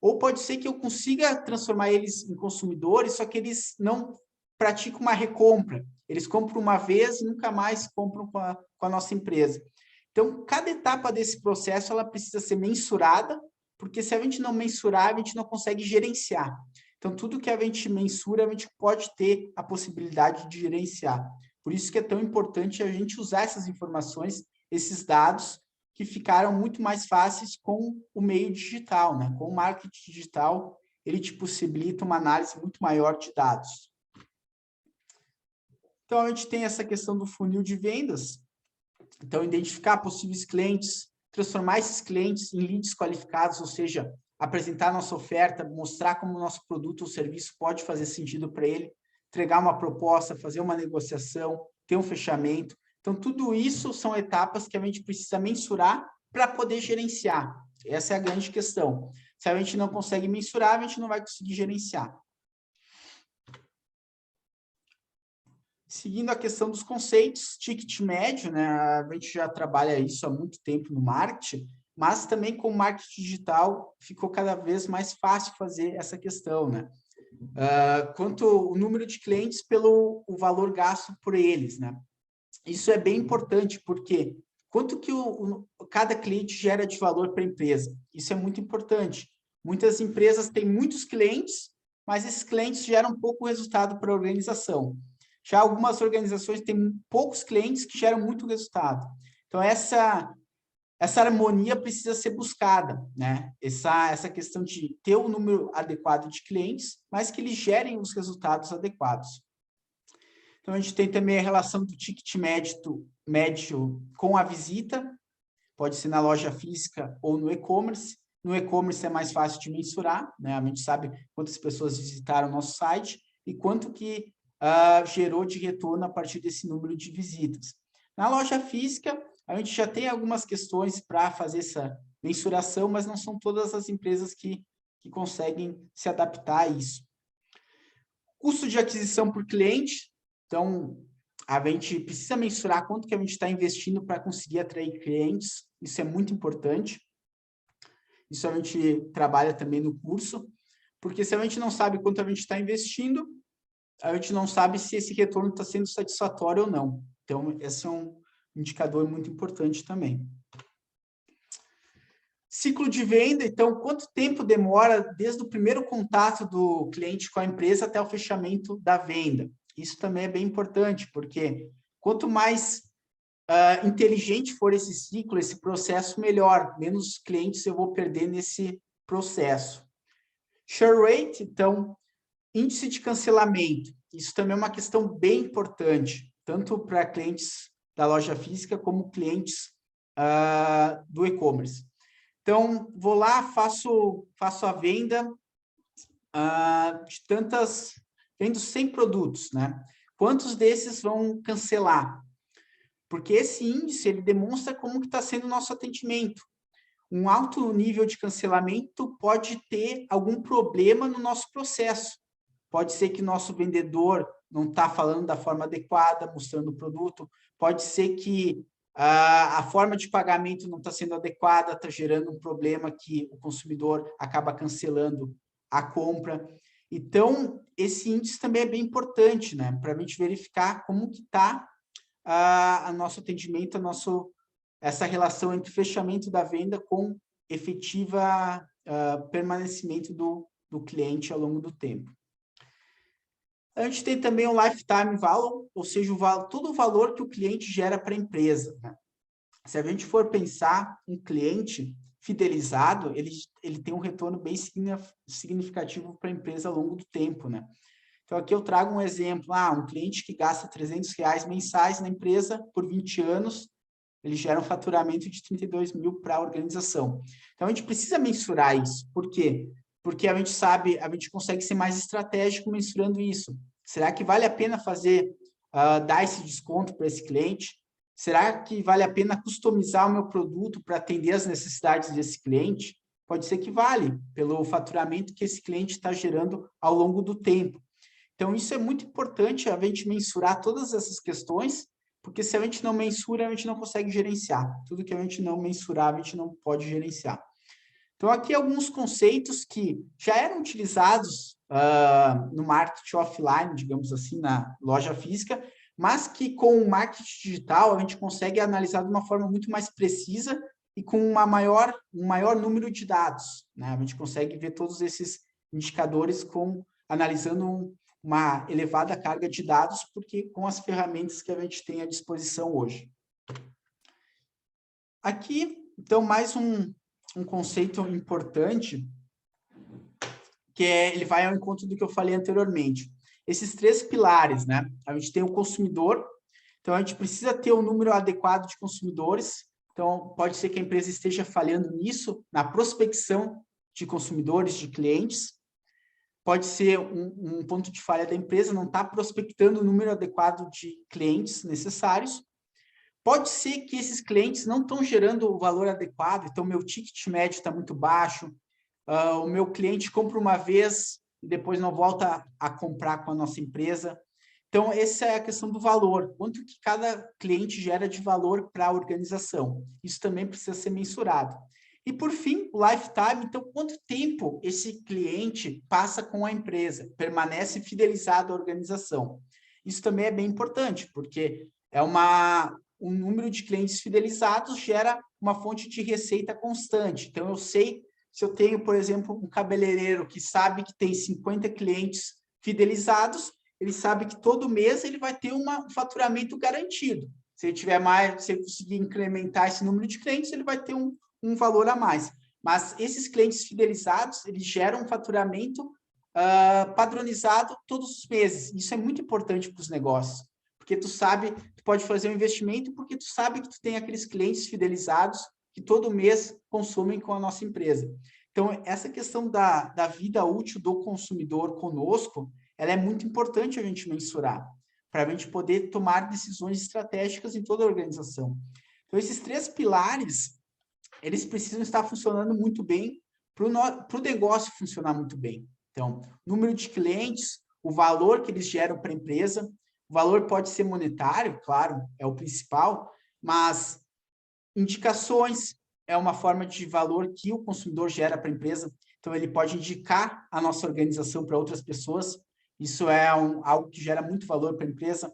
Ou pode ser que eu consiga transformar eles em consumidores, só que eles não praticam uma recompra. Eles compram uma vez e nunca mais compram com a nossa empresa. Então, cada etapa desse processo ela precisa ser mensurada, porque se a gente não mensurar, a gente não consegue gerenciar. Então, tudo que a gente mensura, a gente pode ter a possibilidade de gerenciar. Por isso que é tão importante a gente usar essas informações, esses dados, que ficaram muito mais fáceis com o meio digital, né? Com o marketing digital, ele te possibilita uma análise muito maior de dados. Então, a gente tem essa questão do funil de vendas. Então, identificar possíveis clientes, transformar esses clientes em leads qualificados, ou seja, apresentar nossa oferta, mostrar como o nosso produto ou serviço pode fazer sentido para ele, entregar uma proposta, fazer uma negociação, ter um fechamento. Então, tudo isso são etapas que a gente precisa mensurar para poder gerenciar. Essa é a grande questão. Se a gente não consegue mensurar, a gente não vai conseguir gerenciar. Seguindo a questão dos conceitos, ticket médio, né? A gente já trabalha isso há muito tempo no marketing, mas também com o marketing digital ficou cada vez mais fácil fazer essa questão, né? Quanto o número de clientes pelo o valor gasto por eles, né? Isso é bem importante, porque quanto que cada cliente gera de valor para a empresa? Isso é muito importante. Muitas empresas têm muitos clientes, mas esses clientes geram pouco resultado para a organização. Já algumas organizações têm poucos clientes que geram muito resultado. Então, essa harmonia precisa ser buscada, né? Essa questão de ter o número adequado de clientes, mas que eles gerem os resultados adequados. Então, a gente tem também a relação do ticket médio com a visita, pode ser na loja física ou no e-commerce. No e-commerce é mais fácil de mensurar, né? A gente sabe quantas pessoas visitaram o nosso site e quanto que gerou de retorno a partir desse número de visitas. Na loja física, a gente já tem algumas questões para fazer essa mensuração, mas não são todas as empresas que conseguem se adaptar a isso. Custo de aquisição por cliente. Então, a gente precisa mensurar quanto que a gente está investindo para conseguir atrair clientes. Isso é muito importante. Isso a gente trabalha também no curso, porque se a gente não sabe quanto a gente está investindo, a gente não sabe se esse retorno está sendo satisfatório ou não. Então, esse é um indicador muito importante também. Ciclo de venda, então, quanto tempo demora desde o primeiro contato do cliente com a empresa até o fechamento da venda? Isso também é bem importante, porque quanto mais inteligente for esse ciclo, esse processo, melhor. Menos clientes eu vou perder nesse processo. Churn rate, então, índice de cancelamento. Isso também é uma questão bem importante, tanto para clientes da loja física como clientes do e-commerce. Então, vou lá, faço a venda de vendo 100 produtos, né? Quantos desses vão cancelar? Porque esse índice, ele demonstra como que está sendo o nosso atendimento. Um alto nível de cancelamento pode ter algum problema no nosso processo. Pode ser que nosso vendedor não está falando da forma adequada, mostrando o produto. Pode ser que a forma de pagamento não está sendo adequada, está gerando um problema que o consumidor acaba cancelando a compra. Então, esse índice também é bem importante, né? Para a gente verificar como que está a nosso atendimento, essa relação entre fechamento da venda com efetiva permanecimento do cliente ao longo do tempo. A gente tem também o lifetime value, ou seja, todo o valor que o cliente gera para a empresa, né? Se a gente for pensar, um cliente fidelizado, ele tem um retorno bem significativo para a empresa ao longo do tempo, né? Então, aqui eu trago um exemplo. Um cliente que gasta R$300 mensais na empresa por 20 anos, ele gera um faturamento de 32 mil para a organização. Então, a gente precisa mensurar isso. Por quê? Porque a gente sabe, a gente consegue ser mais estratégico mensurando isso. Será que vale a pena dar esse desconto para esse cliente? Será que vale a pena customizar o meu produto para atender as necessidades desse cliente? Pode ser que vale, pelo faturamento que esse cliente está gerando ao longo do tempo. Então, isso é muito importante, a gente mensurar todas essas questões, porque se a gente não mensura, a gente não consegue gerenciar. Tudo que a gente não mensurar, a gente não pode gerenciar. Então, aqui alguns conceitos que já eram utilizados no marketing offline, digamos assim, na loja física, mas que com o marketing digital a gente consegue analisar de uma forma muito mais precisa e com um maior número de dados, né? A gente consegue ver todos esses indicadores analisando uma elevada carga de dados, porque com as ferramentas que a gente tem à disposição hoje. Aqui, então, mais um conceito importante, que ele vai ao encontro do que eu falei anteriormente. Esses 3 pilares, né? A gente tem o consumidor, então a gente precisa ter um número adequado de consumidores, então pode ser que a empresa esteja falhando nisso, na prospecção de consumidores, de clientes. Pode ser um ponto de falha da empresa, não está prospectando o número adequado de clientes necessários. Pode ser que esses clientes não estão gerando o valor adequado, então meu ticket médio está muito baixo, o meu cliente compra uma vez e depois não volta a comprar com a nossa empresa. Então, essa é a questão do valor. Quanto que cada cliente gera de valor para a organização? Isso também precisa ser mensurado. E, por fim, o lifetime. Então, quanto tempo esse cliente passa com a empresa? Permanece fidelizado à organização? Isso também é bem importante, porque um número de clientes fidelizados gera uma fonte de receita constante. Então, eu sei, se eu tenho, por exemplo, um cabeleireiro que sabe que tem 50 clientes fidelizados, ele sabe que todo mês ele vai ter um faturamento garantido. Se ele tiver mais, se ele conseguir incrementar esse número de clientes, ele vai ter um valor a mais. Mas esses clientes fidelizados, eles geram um faturamento padronizado todos os meses. Isso é muito importante para os negócios. porque tu sabe, tu pode fazer um investimento porque tu sabe que tu tem aqueles clientes fidelizados que todo mês consomem com a nossa empresa. Então, essa questão da vida útil do consumidor conosco, ela é muito importante a gente mensurar, para a gente poder tomar decisões estratégicas em toda a organização. Então, esses 3 pilares, eles precisam estar funcionando muito bem para o negócio funcionar muito bem. Então, número de clientes, o valor que eles geram para a empresa, o valor pode ser monetário, claro, é o principal, mas indicações é uma forma de valor que o consumidor gera para a empresa. Então, ele pode indicar a nossa organização para outras pessoas. Isso é algo que gera muito valor para a empresa.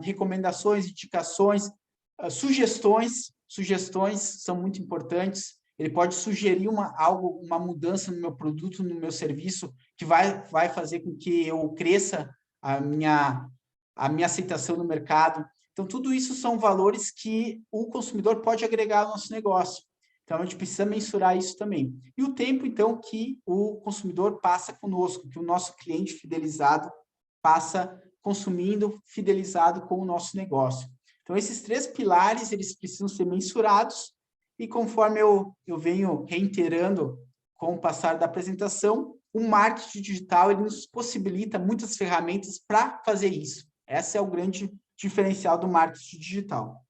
Recomendações, indicações, sugestões são muito importantes. Ele pode sugerir uma mudança no meu produto, no meu serviço, que vai fazer com que eu cresça a minha aceitação no mercado. Então, tudo isso são valores que o consumidor pode agregar ao nosso negócio. Então, a gente precisa mensurar isso também. E o tempo, então, que o consumidor passa conosco, que o nosso cliente fidelizado passa consumindo, fidelizado com o nosso negócio. Então, esses 3 pilares, eles precisam ser mensurados e conforme eu venho reiterando com o passar da apresentação, o marketing digital ele nos possibilita muitas ferramentas para fazer isso. Esse é o grande diferencial do marketing digital.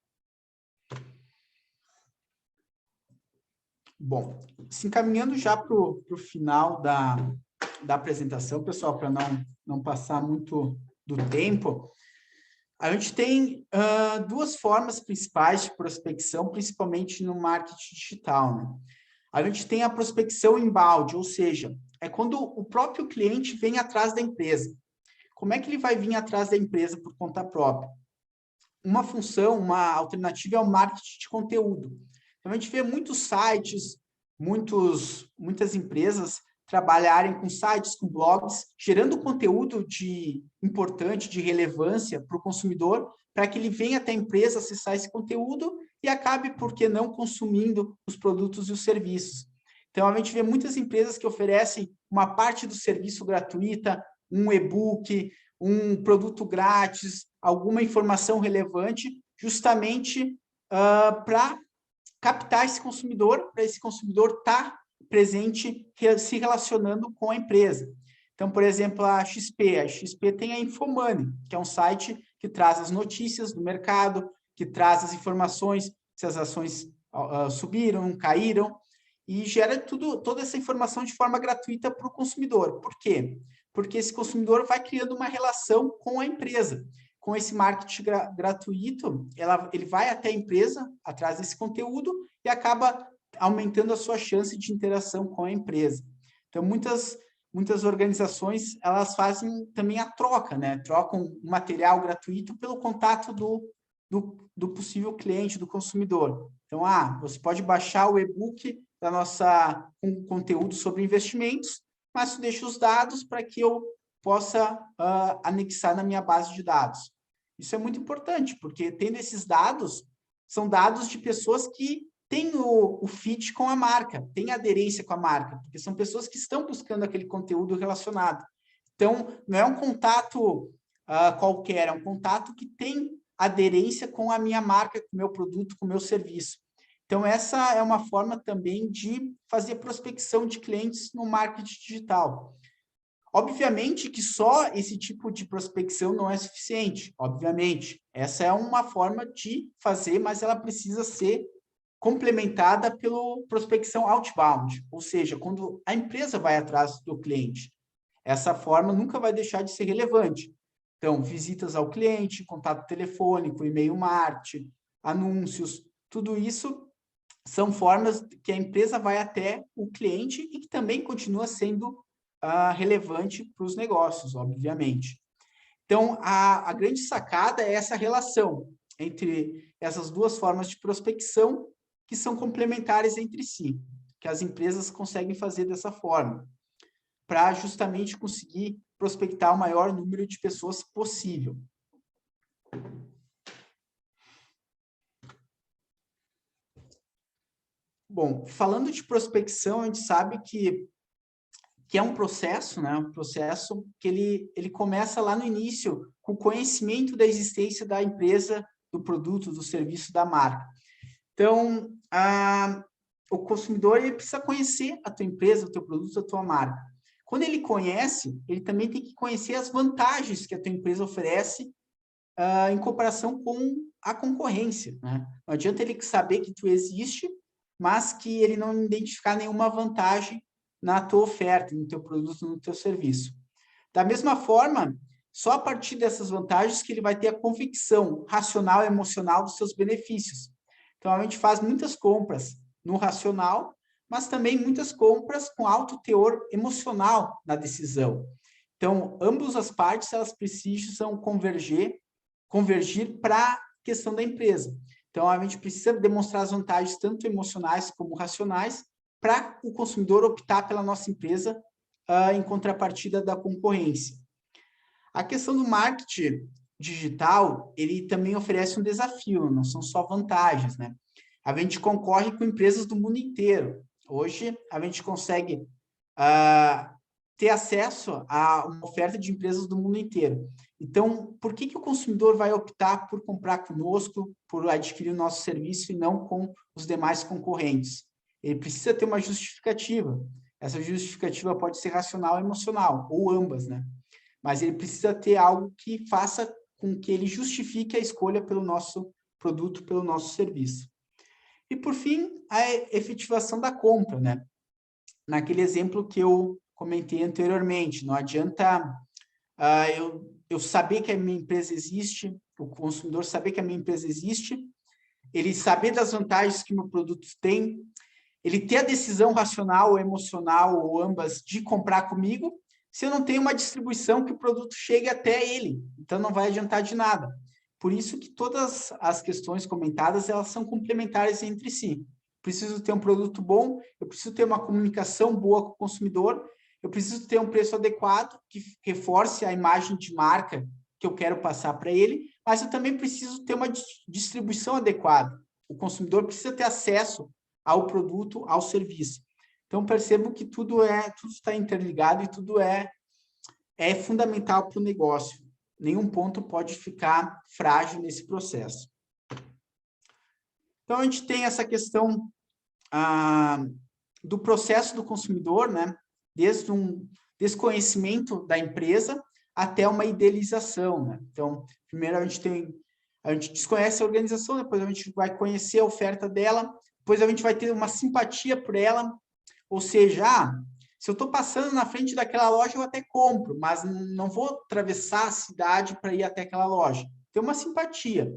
Bom, se encaminhando já para o final da apresentação, pessoal, para não passar muito do tempo, a gente tem 2 formas principais de prospecção, principalmente no marketing digital, né? A gente tem a prospecção inbound, ou seja, é quando o próprio cliente vem atrás da empresa. Como é que ele vai vir atrás da empresa por conta própria? Uma função, uma alternativa é o marketing de conteúdo. Então, a gente vê muitos sites, muitas empresas trabalharem com sites, com blogs, gerando conteúdo importante, de relevância para o consumidor, para que ele venha até a empresa acessar esse conteúdo e acabe, por que não, consumindo os produtos e os serviços. Então, a gente vê muitas empresas que oferecem uma parte do serviço gratuita, um e-book, um produto grátis, alguma informação relevante, justamente para captar esse consumidor, para esse consumidor estar presente, se relacionando com a empresa. Então, por exemplo, a XP tem a Infomoney, que é um site que traz as notícias do mercado, que traz as informações, se as ações subiram, caíram, e gera toda essa informação de forma gratuita para o consumidor. Por quê? Porque esse consumidor vai criando uma relação com a empresa. Com esse marketing gratuito, ele vai até a empresa, atrás desse conteúdo, e acaba aumentando a sua chance de interação com a empresa. Então, muitas organizações, elas fazem também a troca, né? Trocam material gratuito pelo contato do possível cliente, do consumidor. Então, você pode baixar o e-book com conteúdo sobre investimentos, mas tu deixa os dados para que eu possa anexar na minha base de dados. Isso é muito importante, porque tendo esses dados, são dados de pessoas que têm o fit com a marca, têm aderência com a marca, porque são pessoas que estão buscando aquele conteúdo relacionado. Então, não é um contato qualquer, é um contato que tem aderência com a minha marca, com o meu produto, com o meu serviço. Então, essa é uma forma também de fazer prospecção de clientes no marketing digital. Obviamente que só esse tipo de prospecção não é suficiente, obviamente. Essa é uma forma de fazer, mas ela precisa ser complementada pela prospecção outbound, ou seja, quando a empresa vai atrás do cliente. Essa forma nunca vai deixar de ser relevante. Então, visitas ao cliente, contato telefônico, e-mail marketing, anúncios, tudo isso são formas que a empresa vai até o cliente e que também continua sendo relevante para os negócios, obviamente. Então, a grande sacada é essa relação entre essas 2 formas de prospecção que são complementares entre si, que as empresas conseguem fazer dessa forma, para justamente conseguir prospectar o maior número de pessoas possível. Bom, falando de prospecção, a gente sabe que que é um processo, né? Um processo que ele começa lá no início, com o conhecimento da existência da empresa, do produto, do serviço, da marca. Então, o consumidor ele precisa conhecer a tua empresa, o teu produto, a tua marca. Quando ele conhece, ele também tem que conhecer as vantagens que a tua empresa oferece em comparação com a concorrência, né? Não adianta ele saber que tu existe, mas que ele não identificar nenhuma vantagem na tua oferta, no teu produto, no teu serviço. Da mesma forma, só a partir dessas vantagens que ele vai ter a convicção racional e emocional dos seus benefícios. Então, a gente faz muitas compras no racional, mas também muitas compras com alto teor emocional na decisão. Então, ambas as partes, elas precisam convergir para a questão da empresa. Então, a gente precisa demonstrar as vantagens tanto emocionais como racionais para o consumidor optar pela nossa empresa em contrapartida da concorrência. A questão do marketing digital, ele também oferece um desafio, não são só vantagens, né? A gente concorre com empresas do mundo inteiro. Hoje, a gente consegue ter acesso a uma oferta de empresas do mundo inteiro. Então, por que o consumidor vai optar por comprar conosco, por adquirir o nosso serviço e não com os demais concorrentes? Ele precisa ter uma justificativa. Essa justificativa pode ser racional ou emocional, ou ambas, né? Mas ele precisa ter algo que faça com que ele justifique a escolha pelo nosso produto, pelo nosso serviço. E, por fim, a efetivação da compra, né? Naquele exemplo que eu comentei anteriormente, não adianta eu saber que a minha empresa existe, o consumidor saber que a minha empresa existe, ele saber das vantagens que o meu produto tem, ele ter a decisão racional ou emocional, ou ambas, de comprar comigo, se eu não tenho uma distribuição que o produto chegue até ele. Então, não vai adiantar de nada. Por isso que todas as questões comentadas, elas são complementares entre si. Preciso ter um produto bom, eu preciso ter uma comunicação boa com o consumidor, eu preciso ter um preço adequado, que reforce a imagem de marca que eu quero passar para ele, mas eu também preciso ter uma distribuição adequada. O consumidor precisa ter acesso ao produto, ao serviço. Então, percebo que tudo está interligado e tudo é fundamental para o negócio. Nenhum ponto pode ficar frágil nesse processo. Então, a gente tem essa questão do processo do consumidor, né? Desde um desconhecimento da empresa até uma idealização, né? Então, primeiro a gente desconhece a organização, depois a gente vai conhecer a oferta dela, depois a gente vai ter uma simpatia por ela, ou seja, se eu estou passando na frente daquela loja, eu até compro, mas não vou atravessar a cidade para ir até aquela loja. Tem uma simpatia.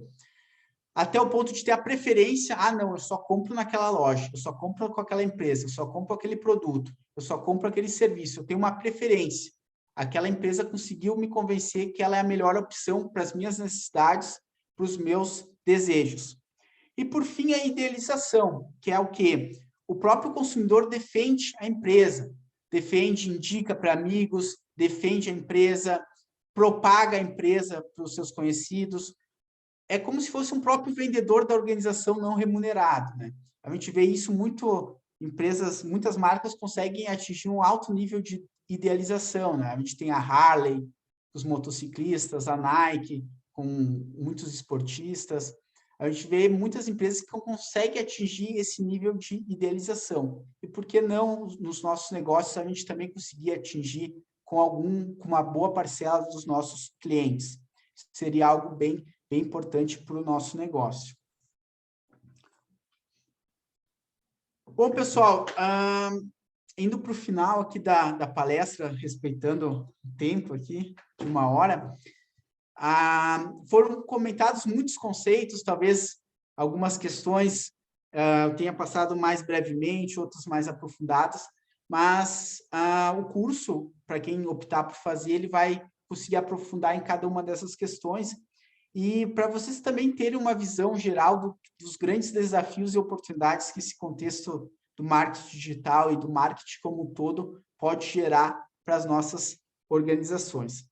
Até o ponto de ter a preferência, não, eu só compro naquela loja, eu só compro com aquela empresa, eu só compro aquele produto, eu só compro aquele serviço, eu tenho uma preferência. Aquela empresa conseguiu me convencer que ela é a melhor opção para as minhas necessidades, para os meus desejos. E, por fim, a idealização, que é o quê? O próprio consumidor defende a empresa, indica para amigos, defende a empresa, propaga a empresa para os seus conhecidos. É como se fosse um próprio vendedor da organização não remunerado, né? A gente vê isso muitas marcas conseguem atingir um alto nível de idealização, né? A gente tem a Harley, os motociclistas, a Nike, com muitos esportistas. A gente vê muitas empresas que conseguem atingir esse nível de idealização. E por que não, nos nossos negócios, a gente também conseguir atingir com uma boa parcela dos nossos clientes? Seria algo bem importante para o nosso negócio. Bom, pessoal, indo para o final aqui da palestra, respeitando o tempo aqui, de 1 hora, foram comentados muitos conceitos, talvez algumas questões eu tenha passado mais brevemente, outras mais aprofundadas, mas o curso, para quem optar por fazer, ele vai conseguir aprofundar em cada uma dessas questões. E para vocês também terem uma visão geral dos grandes desafios e oportunidades que esse contexto do marketing digital e do marketing como um todo pode gerar para as nossas organizações.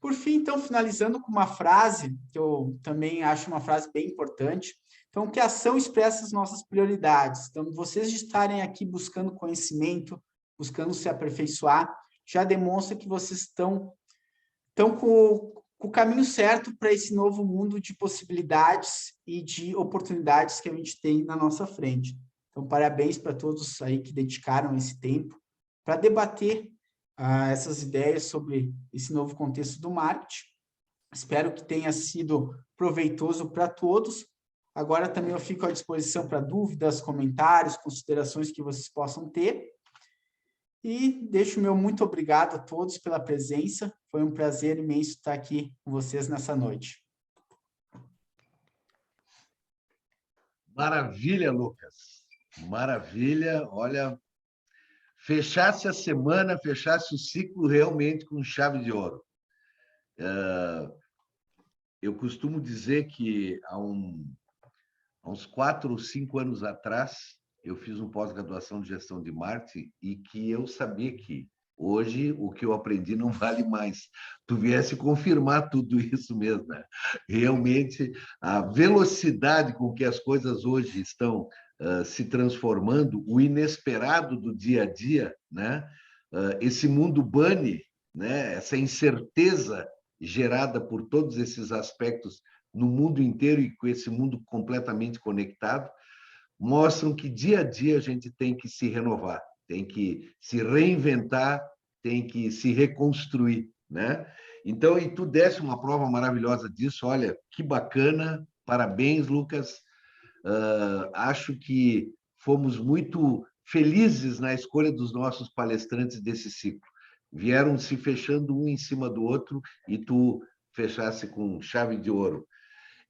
Por fim, então, finalizando com uma frase, que eu também acho uma frase bem importante. Então, que a ação expressa as nossas prioridades. Então, vocês de estarem aqui buscando conhecimento, buscando se aperfeiçoar, já demonstra que vocês estão com o caminho certo para esse novo mundo de possibilidades e de oportunidades que a gente tem na nossa frente. Então, parabéns para todos aí que dedicaram esse tempo para debater essas ideias sobre esse novo contexto do marketing. Espero que tenha sido proveitoso para todos. Agora também eu fico à disposição para dúvidas, comentários, considerações que vocês possam ter. E deixo o meu muito obrigado a todos pela presença. Foi um prazer imenso estar aqui com vocês nessa noite. Maravilha, Lucas. Maravilha. Olha, fechasse a semana, fechasse o ciclo realmente com chave de ouro. Eu costumo dizer que há uns 4 ou 5 anos atrás, eu fiz um pós-graduação de gestão de marketing e que eu sabia que hoje o que eu aprendi não vale mais. Tu viesse confirmar tudo isso mesmo, né? Realmente, a velocidade com que as coisas hoje estão se transformando, o inesperado do dia a dia, né? Esse mundo bunny, né? Essa incerteza gerada por todos esses aspectos no mundo inteiro e com esse mundo completamente conectado, mostram que dia a dia a gente tem que se renovar, tem que se reinventar, tem que se reconstruir, né? Então, e tu desse uma prova maravilhosa disso, olha, que bacana, parabéns, Lucas. Acho que fomos muito felizes na escolha dos nossos palestrantes desse ciclo. Vieram se fechando um em cima do outro e tu fechasse com chave de ouro.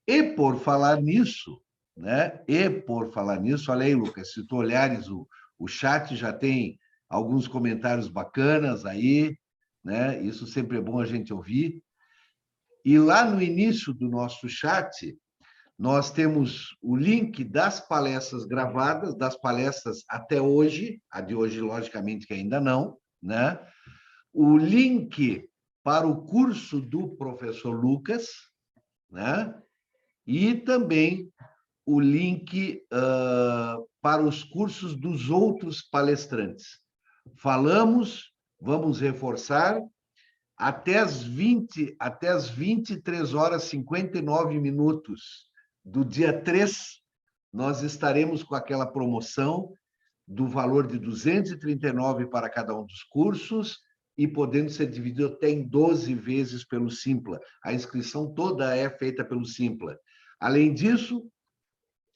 E por falar nisso, né? Olha aí, Lucas, se tu olhares o chat, já tem alguns comentários bacanas aí, né? Isso sempre é bom a gente ouvir. E lá no início do nosso chat, nós temos o link das palestras gravadas, das palestras até hoje, a de hoje, logicamente, que ainda não, né? O link para o curso do professor Lucas, né? E também o link para os cursos dos outros palestrantes. Falamos, vamos reforçar, até as 23 horas e 59 minutos do dia 3, nós estaremos com aquela promoção do valor de R$ 239 para cada um dos cursos e podendo ser dividido até em 12 vezes pelo Simpla. A inscrição toda é feita pelo Simpla. Além disso,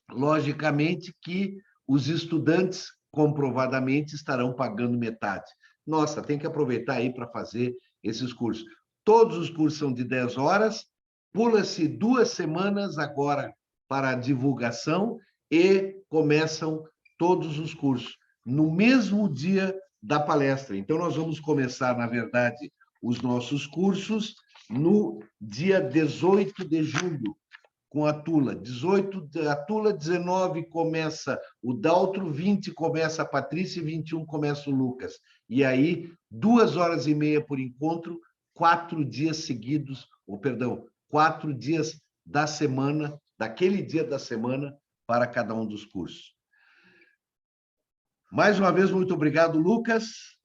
logicamente que os estudantes comprovadamente estarão pagando metade. Nossa, tem que aproveitar aí para fazer esses cursos. Todos os cursos são de 10 horas, pula-se 2 semanas agora para a divulgação e começam todos os cursos no mesmo dia da palestra. Então, nós vamos começar, na verdade, os nossos cursos no dia 18 de julho, com a Tula. 18, a Tula, 19 começa o Daltro, 20 começa a Patrícia e 21 começa o Lucas. E aí, 2 horas e meia por encontro, 4 dias seguidos, 4 dias da semana, daquele dia da semana, para cada um dos cursos. Mais uma vez, muito obrigado, Lucas.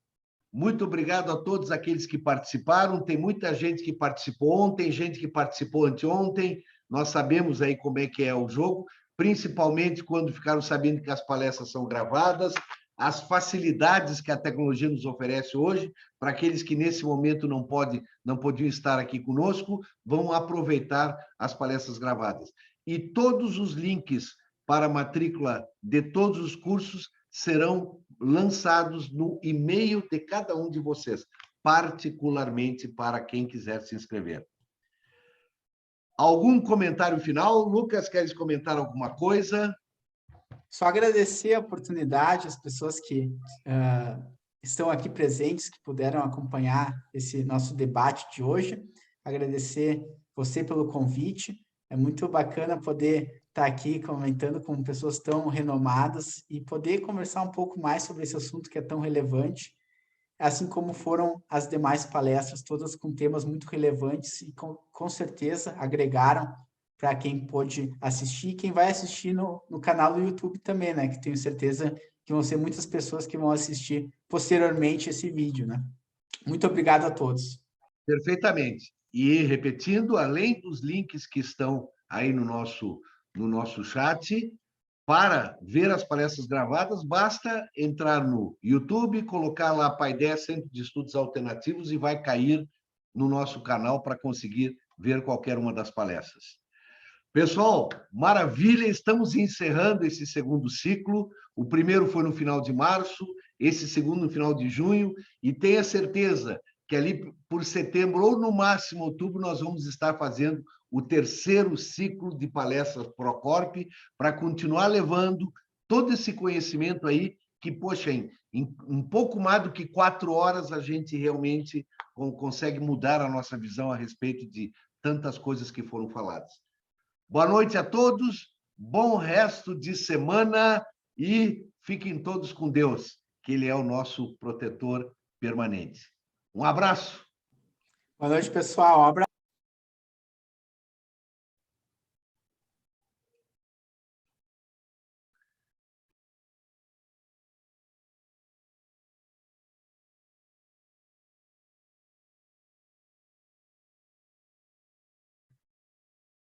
Muito obrigado a todos aqueles que participaram. Tem muita gente que participou ontem, gente que participou anteontem. Nós sabemos aí como é que é o jogo, principalmente quando ficaram sabendo que as palestras são gravadas, as facilidades que a tecnologia nos oferece hoje, para aqueles que nesse momento não podiam estar aqui conosco, vão aproveitar as palestras gravadas. E todos os links para a matrícula de todos os cursos serão lançados no e-mail de cada um de vocês, particularmente para quem quiser se inscrever. Algum comentário final? Lucas, queres comentar alguma coisa? Só agradecer a oportunidade, as pessoas que estão aqui presentes, que puderam acompanhar esse nosso debate de hoje. Agradecer você pelo convite. É muito bacana poder estar aqui comentando com pessoas tão renomadas e poder conversar um pouco mais sobre esse assunto que é tão relevante. assim como foram as demais palestras, todas com temas muito relevantes e com certeza agregaram para quem pôde assistir e quem vai assistir no canal do YouTube também, né? Que tenho certeza que vão ser muitas pessoas que vão assistir posteriormente esse vídeo, né? Muito obrigado a todos. Perfeitamente. E repetindo, além dos links que estão aí no nosso chat, para ver as palestras gravadas, basta entrar no YouTube, colocar lá Paideia Centro de Estudos Alternativos e vai cair no nosso canal para conseguir ver qualquer uma das palestras. Pessoal, maravilha, estamos encerrando esse segundo ciclo. O primeiro foi no final de março, esse segundo no final de junho, e tenha certeza que ali por setembro ou no máximo outubro nós vamos estar fazendo o terceiro ciclo de palestras Procorp para continuar levando todo esse conhecimento aí que, poxa, em um pouco mais do que 4 horas a gente realmente consegue mudar a nossa visão a respeito de tantas coisas que foram faladas. Boa noite a todos, bom resto de semana e fiquem todos com Deus, que Ele é o nosso protetor permanente. Um abraço. Boa noite, pessoal. Um abraço.